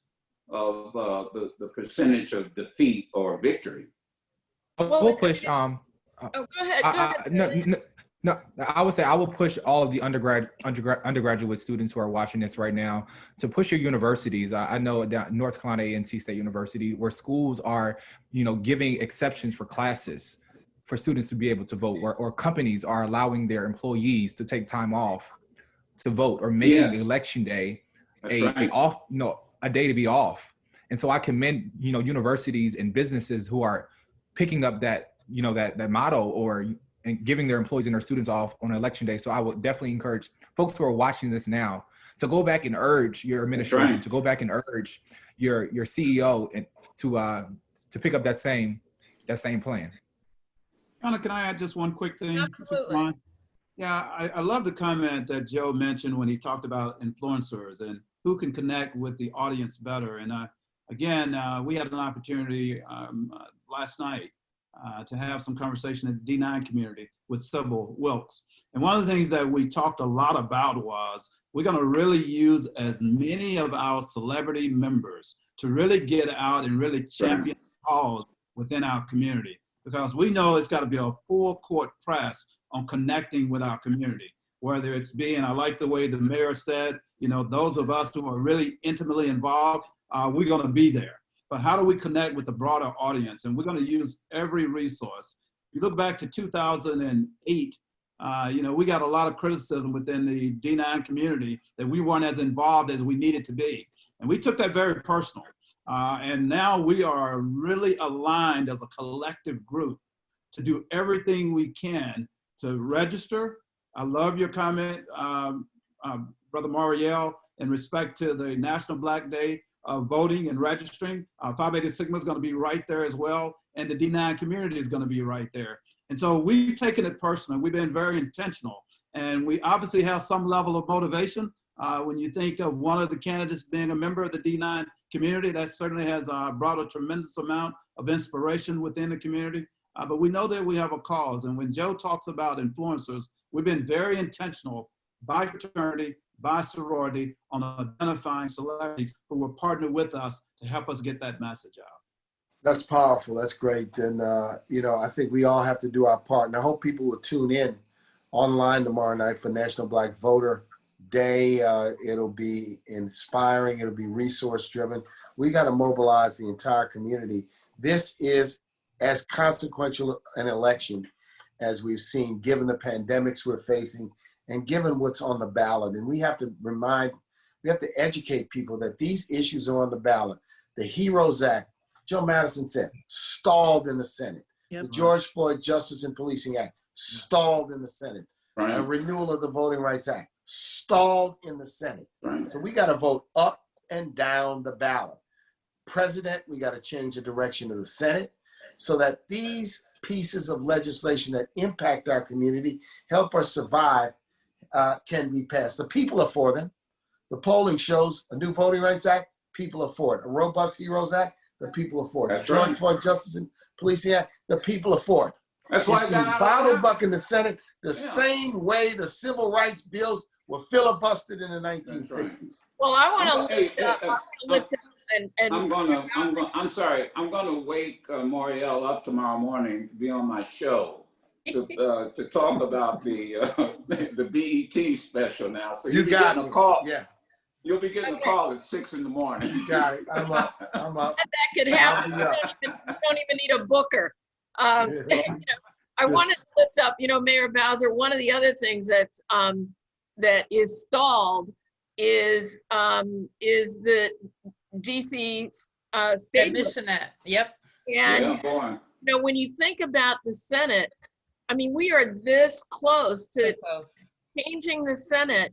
of the percentage of defeat or victory. We'll push. Oh, go ahead. No, I would say I will push all of the undergraduate students who are watching this right now to push your universities. I know that North Carolina A&T State University, where schools are, giving exceptions for classes for students to be able to vote, or companies are allowing their employees to take time off to vote, or making election day a day to be off. And so I commend, universities and businesses who are picking up that, that motto, and giving their employees and their students off on election day. So I would definitely encourage folks who are watching this now to go back and urge your administration, to go back and urge your CEO and to pick up that same plan. Donna, can I add just one quick thing? Absolutely. Yeah, I love the comment that Joe mentioned when he talked about influencers and who can connect with the audience better. And again, we had an opportunity last night to have some conversation in the D9 community with Sybil Wilkes. And one of the things that we talked a lot about was we're going to really use as many of our celebrity members to really get out and really champion the cause within our community, because we know it's got to be a full court press on connecting with our community, whether it's being, I like the way the mayor said, those of us who are really intimately involved, we're going to be there. But how do we connect with the broader audience? And we're going to use every resource. If you look back to 2008, we got a lot of criticism within the D9 community that we weren't as involved as we needed to be. And we took that very personal. And now we are really aligned as a collective group to do everything we can to register. I love your comment, Brother Mariel, in respect to the National Black Day of voting and registering. Phi Beta Sigma is going to be right there as well, and the D9 community is going to be right there. And so we've taken it personal. We've been very intentional, and we obviously have some level of motivation. When you think of one of the candidates being a member of the D9 community, that certainly has brought a tremendous amount of inspiration within the community. But we know that we have a cause. And when Joe talks about influencers, we've been very intentional by fraternity, by sorority, on identifying celebrities who will partner with us to help us get that message out. That's powerful. That's great. And, I think we all have to do our part. And I hope people will tune in online tomorrow night for National Black Voter Day. It'll be inspiring. It'll be resource driven. We got to mobilize the entire community. This is as consequential an election as we've seen, given the pandemics we're facing and given what's on the ballot. And we have to educate people that these issues are on the ballot. The HEROES Act, Joe Madison said, stalled in the Senate. Yep. The George Floyd Justice and Policing Act, stalled in the Senate. Right. A renewal of the Voting Rights Act, stalled in the Senate. Right. So we got to vote up and down the ballot. President, we got to change the direction of the Senate so that these pieces of legislation that impact our community, help us survive, can be passed. The people are for them. The polling shows a new Voting Rights Act, people are for it. A robust HEROES Act, the people are for it. The George Floyd Justice and Policing Act, the people are for it. That's why it's being bottled up in the Senate the same way the civil rights bills were filibustered in the 1960s. Right. Well, I want to lift up and I'm sorry. I'm going to wake Moriel up tomorrow morning to be on my show to talk about the BET special now. So you got a call. Yeah. You'll be getting a call at 6 in the morning. You got it. I'm up. That could happen. You don't even need a booker. I wanted to lift up, Mayor Bowser, one of the other things that's that is stalled is the DC state Admission Act. Yep. And when you think about the Senate, I mean, we are this close to changing the Senate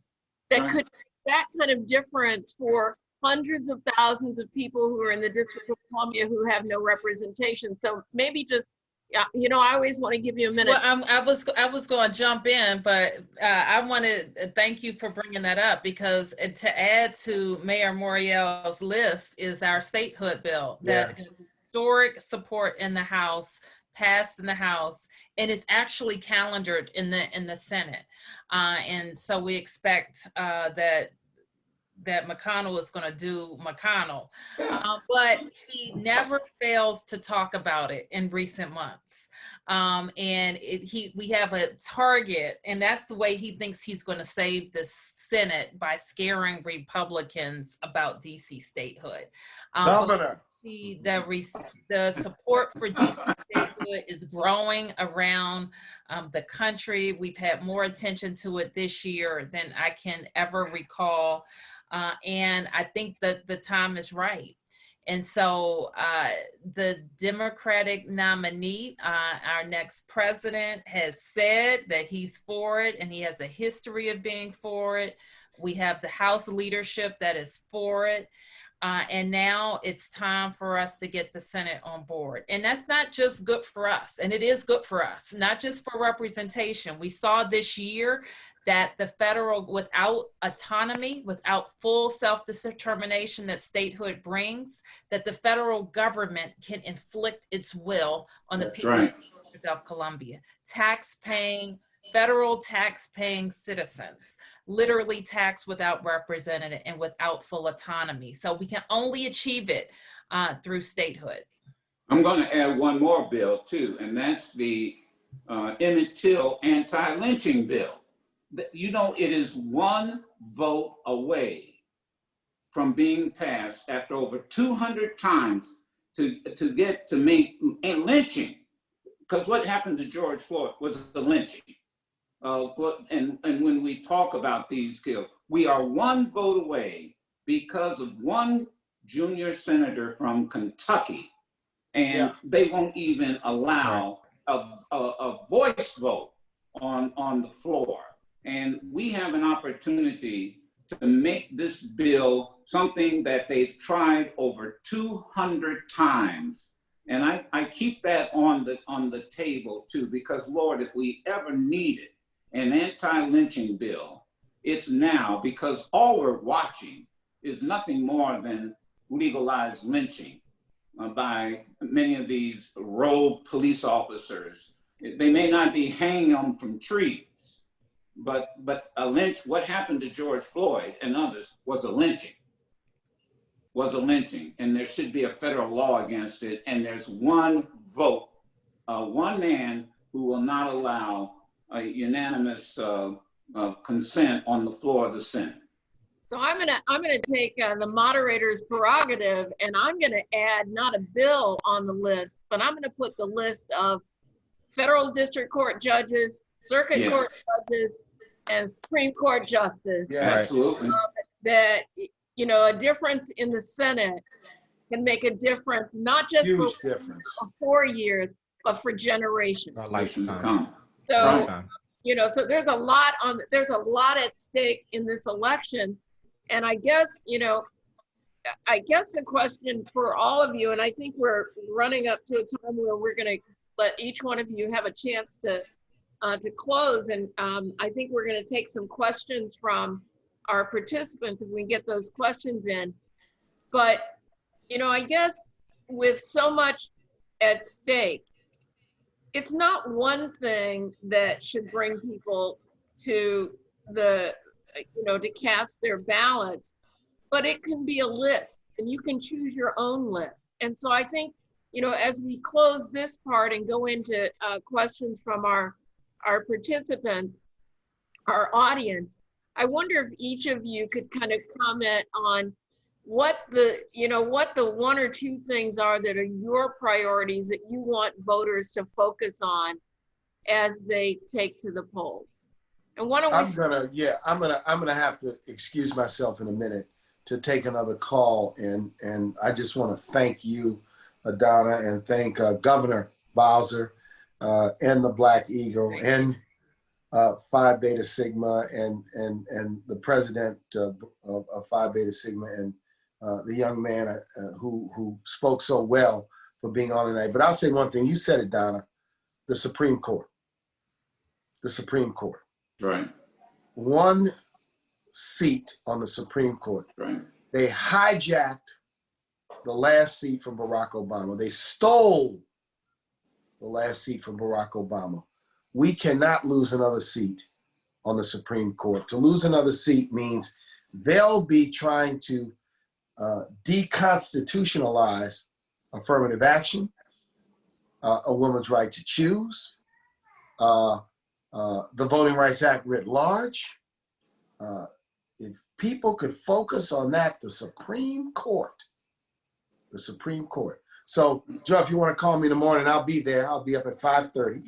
that could make that kind of difference for hundreds of thousands of people who are in the District of Columbia who have no representation. So maybe just, I always want to give you a minute. Well, I was going to jump in, but I want to thank you for bringing that up, because to add to Mayor Moriel's list is our statehood bill that historic support in the House, passed in the House, and is actually calendared in the Senate. And so we expect that McConnell is going to do McConnell, but he never fails to talk about it in recent months. And we have a target, and that's the way he thinks he's going to save the Senate, by scaring Republicans about DC statehood. Governor. The support for DC statehood is growing around the country. We've had more attention to it this year than I can ever recall. And I think that the time is right. And so the Democratic nominee, our next president, has said that he's for it, and he has a history of being for it. We have the House leadership that is for it. And now it's time for us to get the Senate on board. And that's not just good for us. And it is good for us, not just for representation. We saw this year that the federal, without autonomy, without full self-determination that statehood brings, that the federal government can inflict its will on the people of the District of Columbia. Federal tax-paying citizens, literally tax without representative and without full autonomy. So we can only achieve it through statehood. I'm going to add one more bill too, and that's the Emmett Till anti-lynching bill. It is one vote away from being passed after over 200 times to make lynching, because what happened to George Floyd was the lynching. And when we talk about these kills, we are one vote away because of one junior senator from Kentucky, and they won't even allow a voice vote on the floor. And we have an opportunity to make this bill something that they've tried over 200 times. And I keep that on the table too, because Lord, if we ever needed an anti-lynching bill, it's now, because all we're watching is nothing more than legalized lynching by many of these rogue police officers. They may not be hanging them from trees, but a lynch, what happened to George Floyd and others was a lynching. And there should be a federal law against it. And there's one vote, one man who will not allow a unanimous consent on the floor of the Senate. So I'm gonna take the moderator's prerogative, and I'm gonna add not a bill on the list, but I'm gonna put the list of federal district court judges, circuit court judges, and Supreme Court justice. Yeah, absolutely. That a difference in the Senate can make a difference, not just for 4 years, but for generations. So, so there's a lot at stake in this election. And I guess the question for all of you, and I think we're running up to a time where we're going to let each one of you have a chance to close. And I think we're going to take some questions from our participants if we can get those questions in. But, you know, I guess with so much at stake, it's not one thing that should bring people to the, you know, to cast their ballots, but it can be a list and you can choose your own list. And so I think, you know, as we close this part and go into questions from our participants, our audience, I wonder if each of you could kind of comment on what the, you know, what the one or two things are that are your priorities that you want voters to focus on as they take to the polls. And why don't we? I'm gonna have to excuse myself in a minute to take another call, and I just want to thank you, Donna, and thank Governor Bowser and the Black Eagle and Phi Beta Sigma and the president of Phi Beta Sigma and the young man who spoke so well for being on tonight. But I'll say one thing. You said it, Donna. The Supreme Court. The Supreme Court. Right. One seat on the Supreme Court. Right. They hijacked the last seat from Barack Obama. They stole the last seat from Barack Obama. We cannot lose another seat on the Supreme Court. To lose another seat means they'll be trying to deconstitutionalize affirmative action, a woman's right to choose, the Voting Rights Act writ large. If people could focus on that, the Supreme Court. So, Joe, if you want to call me in the morning, I'll be there. I'll be up at 5:30.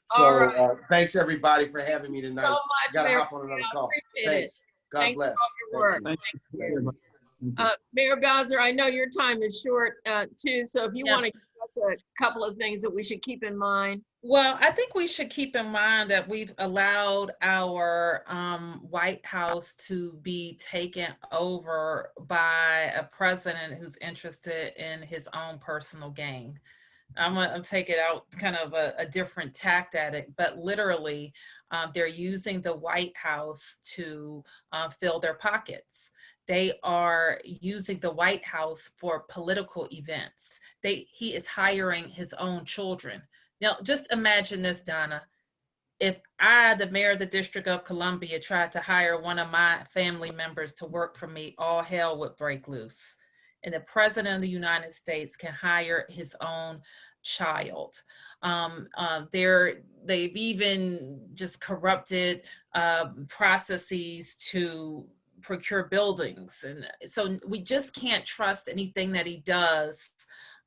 So, right. Thanks everybody for having me tonight. So much, gotta hop on another call. Thanks. God Thanks bless. For all your work. Thank you. Mayor Bowser, I know your time is short too, so if you want to give us a couple of things that we should keep in mind. Well, I think we should keep in mind that we've allowed our White House to be taken over by a president who's interested in his own personal gain. I'm going to take it out kind of a different tact at it, but literally they're using the White House to fill their pockets. They are using the White House for political events. He is hiring his own children. Now, just imagine this, Donna. If I, the mayor of the District of Columbia, tried to hire one of my family members to work for me, all hell would break loose. And the president of the United States can hire his own child. They've even just corrupted processes to procure buildings. And so we just can't trust anything that he does.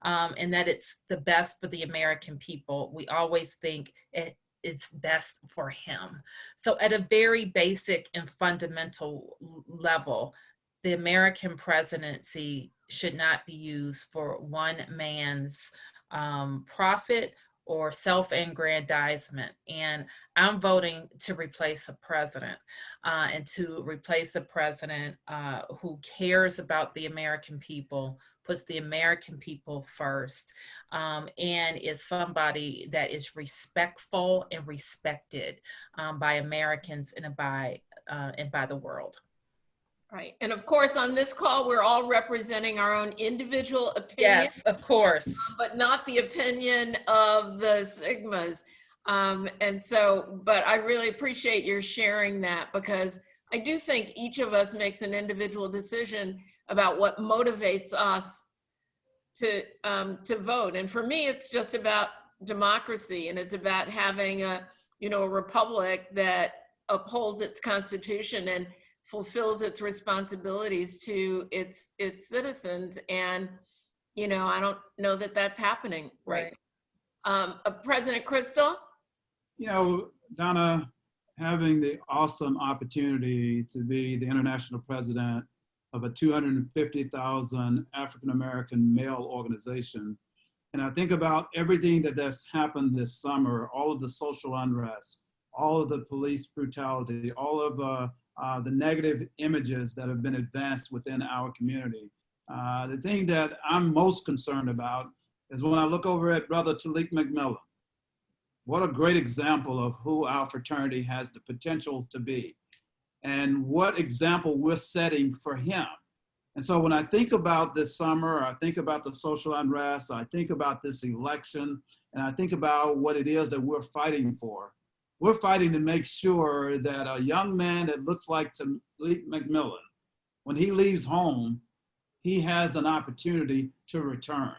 And that it's the best for the American people. We always think it's best for him. So at a very basic and fundamental level, the American presidency should not be used for one man's profit or self-aggrandizement. And I'm voting to replace a president and to replace a president who cares about the American people, puts the American people first, and is somebody that is respectful and respected by Americans and by the world. Right. And of course, on this call, we're all representing our own individual opinion. Yes, of course. But not the opinion of the Sigmas. And so, but I really appreciate your sharing that, because I do think each of us makes an individual decision about what motivates us to vote. And for me, it's just about democracy, and it's about having a republic that upholds its constitution and fulfills its responsibilities to its citizens. And, I don't know that that's happening right. President Crystal? Donna, having the awesome opportunity to be the international president of a 250,000 African-American male organization. And I think about everything that's happened this summer, all of the social unrest, all of the police brutality, all of the negative images that have been advanced within our community. The thing that I'm most concerned about is when I look over at Brother Talik McMillan. What a great example of who our fraternity has the potential to be, and what example we're setting for him. And so when I think about this summer, I think about the social unrest, I think about this election, and I think about what it is that we're fighting for. We're fighting to make sure that a young man that looks like Talik McMillan, when he leaves home, he has an opportunity to return.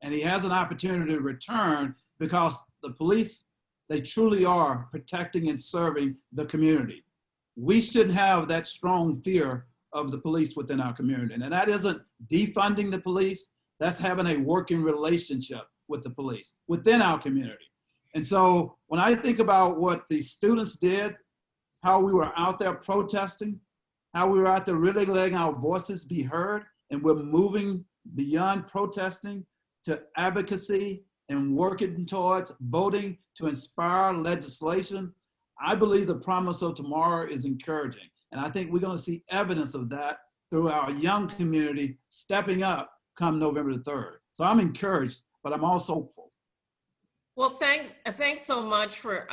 And he has an opportunity to return because the police, they truly are protecting and serving the community. We shouldn't have that strong fear of the police within our community. And that isn't defunding the police, that's having a working relationship with the police within our community. And so when I think about what the students did, how we were out there protesting, how we were out there really letting our voices be heard, and we're moving beyond protesting to advocacy and working towards voting to inspire legislation, I believe the promise of tomorrow is encouraging. And I think we're going to see evidence of that through our young community stepping up come November the 3rd. So I'm encouraged, but I'm also hopeful. Well, thanks so much for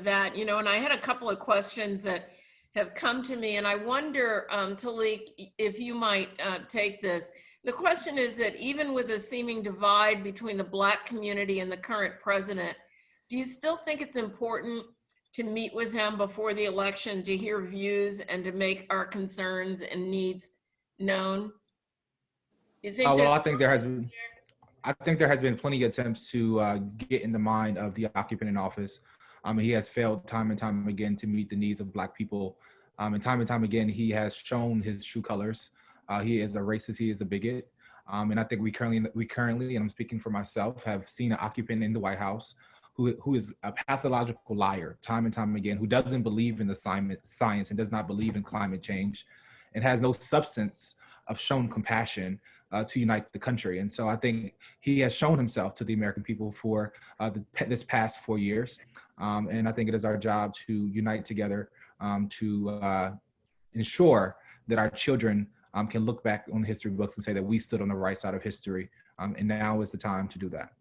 that. You know, and I had a couple of questions that have come to me, and I wonder, Talik, if you might take this. The question is that even with a seeming divide between the Black community and the current president, do you still think it's important to meet with him before the election to hear views and to make our concerns and needs known? You think well, I think there has been plenty of attempts to get in the mind of the occupant in office. He has failed time and time again to meet the needs of Black people. And time again, he has shown his true colors. He is a racist, he is a bigot. And I think we currently, and I'm speaking for myself, have seen an occupant in the White House who is a pathological liar time and time again, who doesn't believe in the science and does not believe in climate change, and has no substance of shown compassion to unite the country. And so I think he has shown himself to the American people for this past 4 years. And I think it is our job to unite together to ensure that our children can look back on the history books and say that we stood on the right side of history. And now is the time to do that.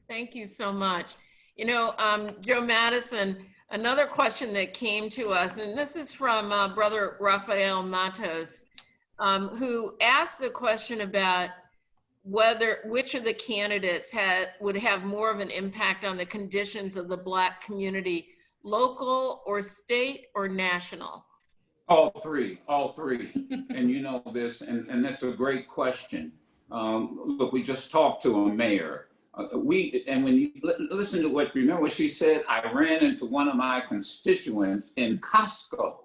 Thank you so much. You know, Joe Madison, another question that came to us, and this is from Brother Rafael Matos, who asked the question about which of the candidates would have more of an impact on the conditions of the Black community, local or state or national? All three. And you know this, and that's a great question. Look, we just talked to a mayor. When you listen to remember what she said, I ran into one of my constituents in Costco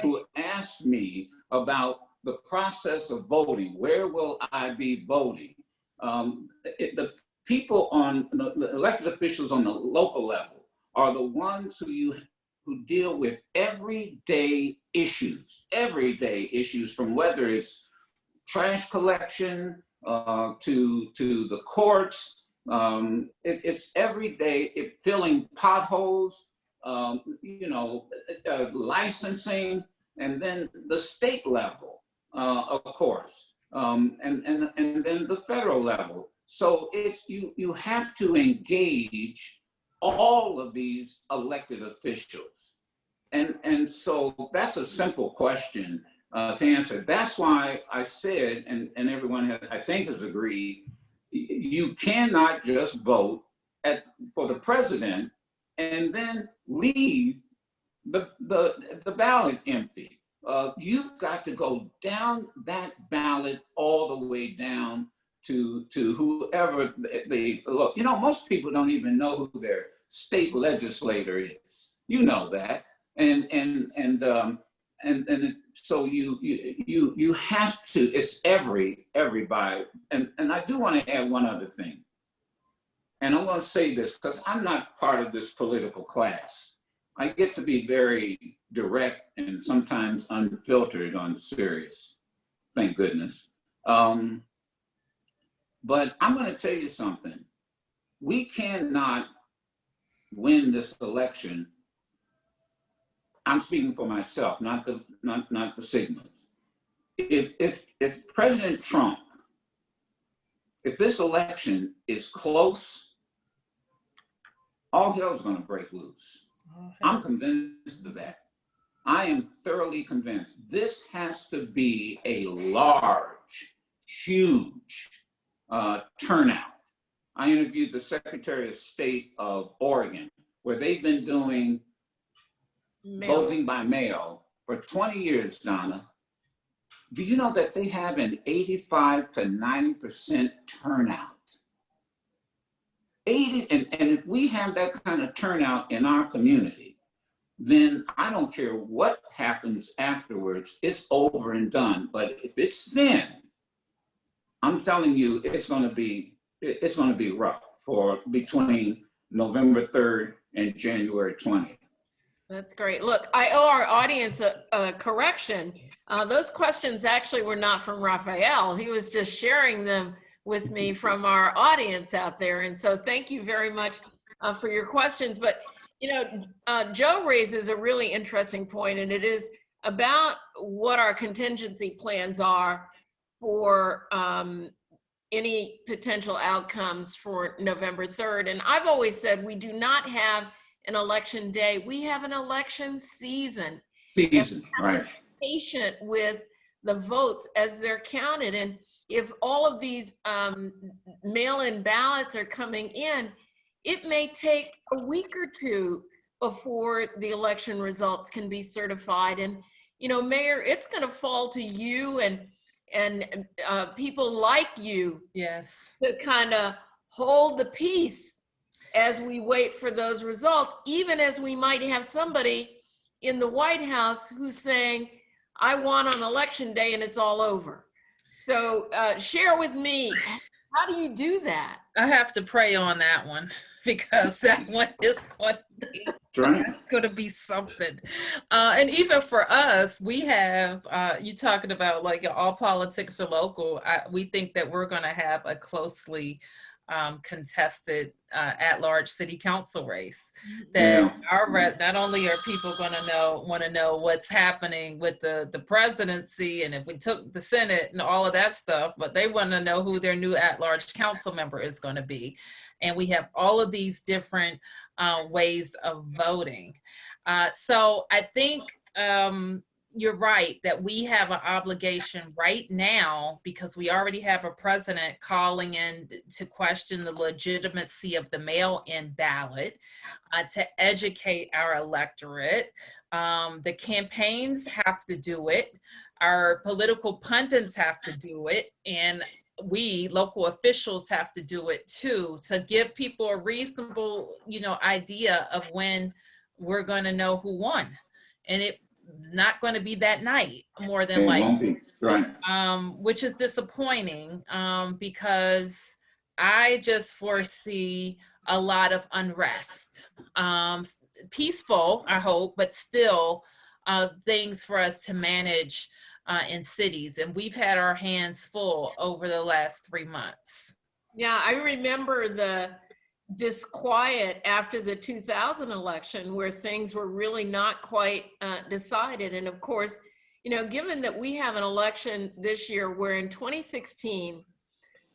who asked me about the process of voting. Where will I be voting? The people the elected officials on the local level are the ones who deal with everyday issues from whether it's trash collection to the courts. It's every day, filling potholes, licensing, and then the state level, of course, and then the federal level. So you have to engage all of these elected officials. And so that's a simple question to answer. That's why I said, and everyone I think has agreed, you cannot just vote for the president and then leave the ballot empty. You've got to go down that ballot all the way down to whoever they look. You know, most people don't even know who their state legislator is. You know that, and so you have to. It's everybody. And I do want to add one other thing. And I'm going to say this because I'm not part of this political class. I get to be very direct and sometimes unfiltered on serious. Thank goodness. But I'm going to tell you something. We cannot win this election. I'm speaking for myself, not the Sigmas. If President Trump if this election is close, all hell's going to break loose. I'm convinced of that. I am thoroughly convinced. This has to be a large, huge turnout. I interviewed the Secretary of State of Oregon, where they've been doing voting by mail for 20 years, Donna. Do you know that they have an 85 to 90% turnout? 80, and if we have that kind of turnout in our community, then I don't care what happens afterwards, it's over and done. But if it's thin, I'm telling you, it's going to be rough for between November 3rd and January 20th. That's great. Look, I owe our audience a correction. Those questions actually were not from Raphael. He was just sharing them with me from our audience out there. And so thank you very much for your questions. But, you know, Joe raises a really interesting point, and it is about what our contingency plans are for any potential outcomes for November 3rd. And I've always said we do not have an election day. We have an election season. Right. Patient with the votes as they're counted. And if all of these mail-in ballots are coming in, it may take a week or two before the election results can be certified. And, you know, Mayor, it's going to fall to you and people like you, Yes, to kind of hold the peace as we wait for those results, even as we might have somebody in the White House who's saying, I won on election day and it's all over. So share with me, how do you do that? I have to pray on that one because that one is going to be, that's going to be something. And even for us, we have, you talking about like all politics are local. We think that we're going to have a closely contested at-large city council race. That not only are people going to want to know what's happening with the presidency and if we took the Senate and all of that stuff, but they want to know who their new at-large council member is going to be. And we have all of these different ways of voting. So I think you're right that we have an obligation right now, because we already have a president calling in to question the legitimacy of the mail-in ballot, to educate our electorate. The campaigns have to do it. Our political pundits have to do it. And we local officials have to do it too, to give people a reasonable, idea of when we're going to know who won. And it not going to be that night, more than likely, right? Which is disappointing, because I just foresee a lot of unrest, peaceful, I hope, but still things for us to manage in cities. And we've had our hands full over the last 3 months. Yeah, I remember the disquiet after the 2000 election where things were really not quite decided. And of course, given that we have an election this year where in 2016,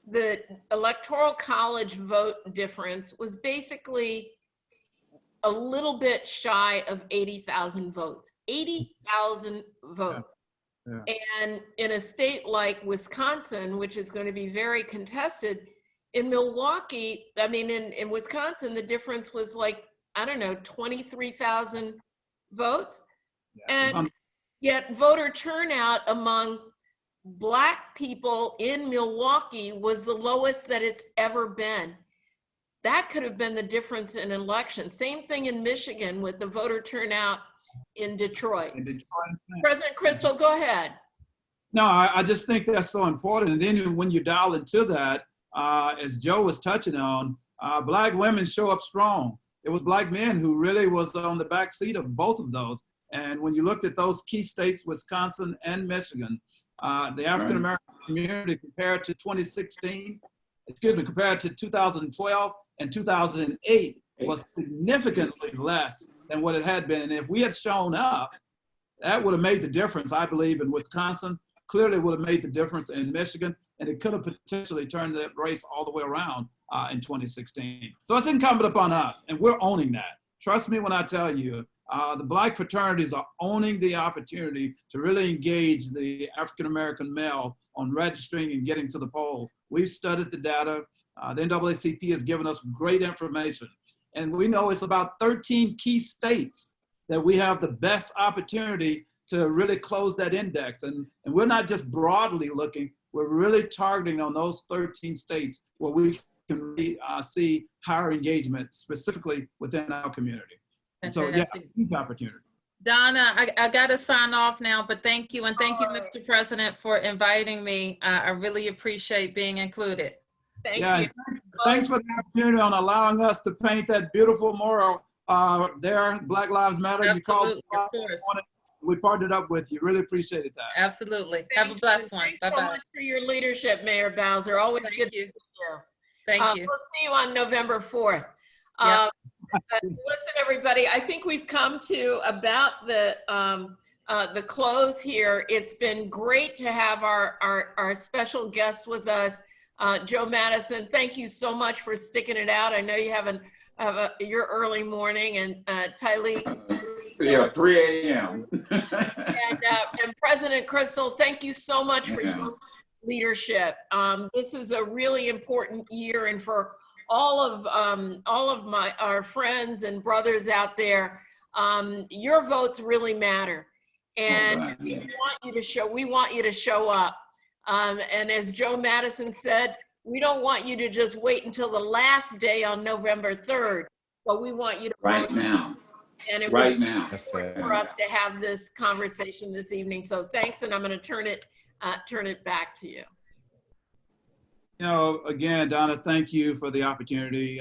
the Electoral College vote difference was basically a little bit shy of 80,000 votes, 80,000 votes. Yeah. And in a state like Wisconsin, which is going to be very contested, in Milwaukee, in Wisconsin, the difference was like, 23,000 votes. Yeah. And yet voter turnout among Black people in Milwaukee was the lowest that it's ever been. That could have been the difference in an election. Same thing in Michigan with the voter turnout in Detroit. President Crystal, go ahead. No, I just think that's so important. And then when you dial into that, as Joe was touching on, Black women show up strong. It was Black men who really was on the back seat of both of those. And when you looked at those key states, Wisconsin and Michigan, the African-American community compared to 2012 and 2008 was significantly less than what it had been. And if we had shown up, that would have made the difference, I believe, in Wisconsin, clearly would have made the difference in Michigan. and it could have potentially turned the race all the way around in 2016. So it's incumbent upon us, and we're owning that. Trust me when I tell you, the Black fraternities are owning the opportunity to really engage the African-American male on registering and getting to the poll. We've studied the data. The NAACP has given us great information. And we know it's about 13 key states that we have the best opportunity to really close that index. And we're not just broadly looking, we're really targeting on those 13 states where we can really, see higher engagement specifically within our community. And so, yeah, huge opportunity. Donna, I got to sign off now, but thank you. And thank you, Mr. President, for inviting me. I really appreciate being included. Thank you. Thanks for the opportunity on allowing us to paint that beautiful mural there, Black Lives Matter. Absolutely, You of course. We partnered up with you. Really appreciated that. Absolutely. Have a blessed one. Thanks Bye-bye. so much for your leadership, Mayor Bowser. Always Thank good you. to see you. Thank you. We'll see you on November 4th. Yep. Listen, everybody, I think we've come to about the close here. It's been great to have our special guests with us. Joe Madison, thank you so much for sticking it out. I know you have your early morning, and Tylee. Yeah, 3 a.m. and President Crystal, thank you so much for your leadership. This is a really important year, and for all of our friends and brothers out there, your votes really matter, and we want you to show up. And as Joe Madison said, we don't want you to just wait until the last day on November 3rd, but we want you to right now. And it right was now for us to have this conversation this evening. So thanks, and I'm going to turn it back to you. You know, again, Donna, thank you for the opportunity.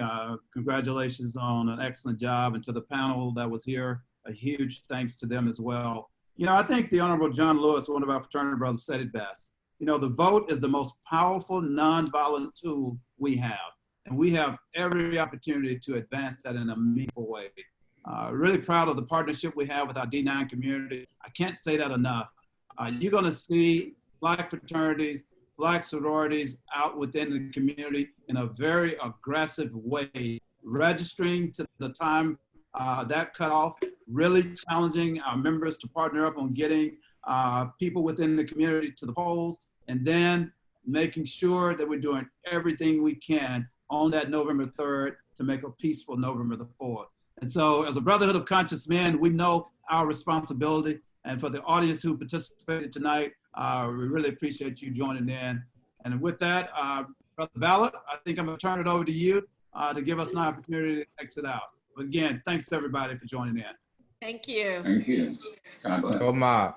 Congratulations on an excellent job, and to the panel that was here, a huge thanks to them as well. You know, I think the Honorable John Lewis, one of our fraternity brothers, said it best. You know, the vote is the most powerful nonviolent tool we have, and we have every opportunity to advance that in a meaningful way. Really proud of the partnership we have with our D9 community. I can't say that enough. You're going to see Black fraternities, Black sororities out within the community in a very aggressive way, registering to the time that cutoff, really challenging our members to partner up on getting people within the community to the polls, and then making sure that we're doing everything we can on that November 3rd to make a peaceful November the 4th. And so as a Brotherhood of Conscious Men, we know our responsibility. And for the audience who participated tonight, we really appreciate you joining in. And with that, Brother Ballard, I think I'm gonna turn it over to you to give us an opportunity to exit out. But again, thanks to everybody for joining in. Thank you. Thank you. God bless. Go mob.